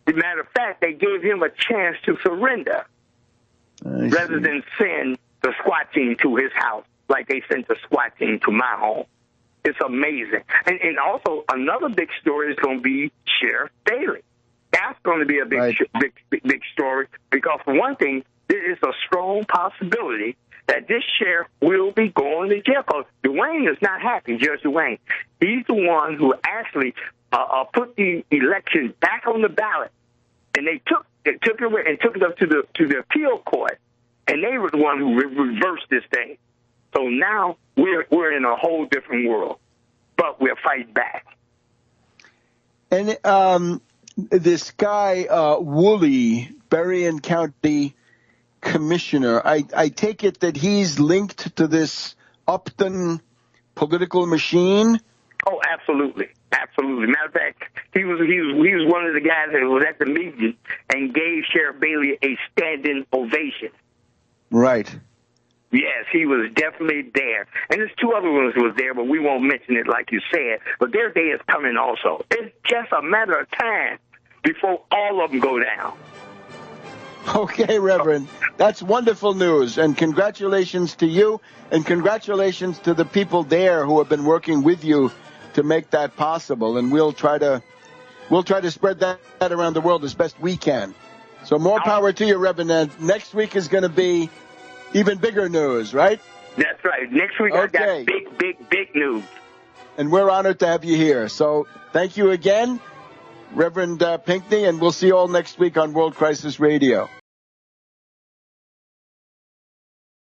as a matter of fact, they gave him a chance to surrender rather than send the SWAT team to his house like they sent the SWAT team to my home. It's amazing. And also another big story is going to be Sheriff Bailey. That's going to be a big story because, for one thing, there is a strong possibility that this sheriff will be going to jail because Dwayne is not happy, Judge Dwayne. He's the one who actually put the election back on the ballot, and they took it away and took it up to the appeal court, and they were the one who reversed this thing. So now we're in a whole different world, but we'll fight back. And this guy Woolley, Berrien County Commissioner, I take it that he's linked to this Upton political machine? Oh, absolutely. Absolutely. Matter of fact, he was one of the guys that was at the meeting and gave Sheriff Bailey a standing ovation. Right. Yes, he was definitely there. And there's two other ones who was there, but we won't mention it like you said. But their day is coming also. It's just a matter of time before all of them go down. Okay, Reverend. That's wonderful news. And congratulations to you, and congratulations to the people there who have been working with you to make that possible. And we'll try to spread that around the world as best we can. So more power to you, Reverend. And next week is going to be even bigger news, right? That's right. Next week I got big news. And we're honored to have you here. So thank you again, Reverend Pinckney, and we'll see you all next week on World Crisis Radio.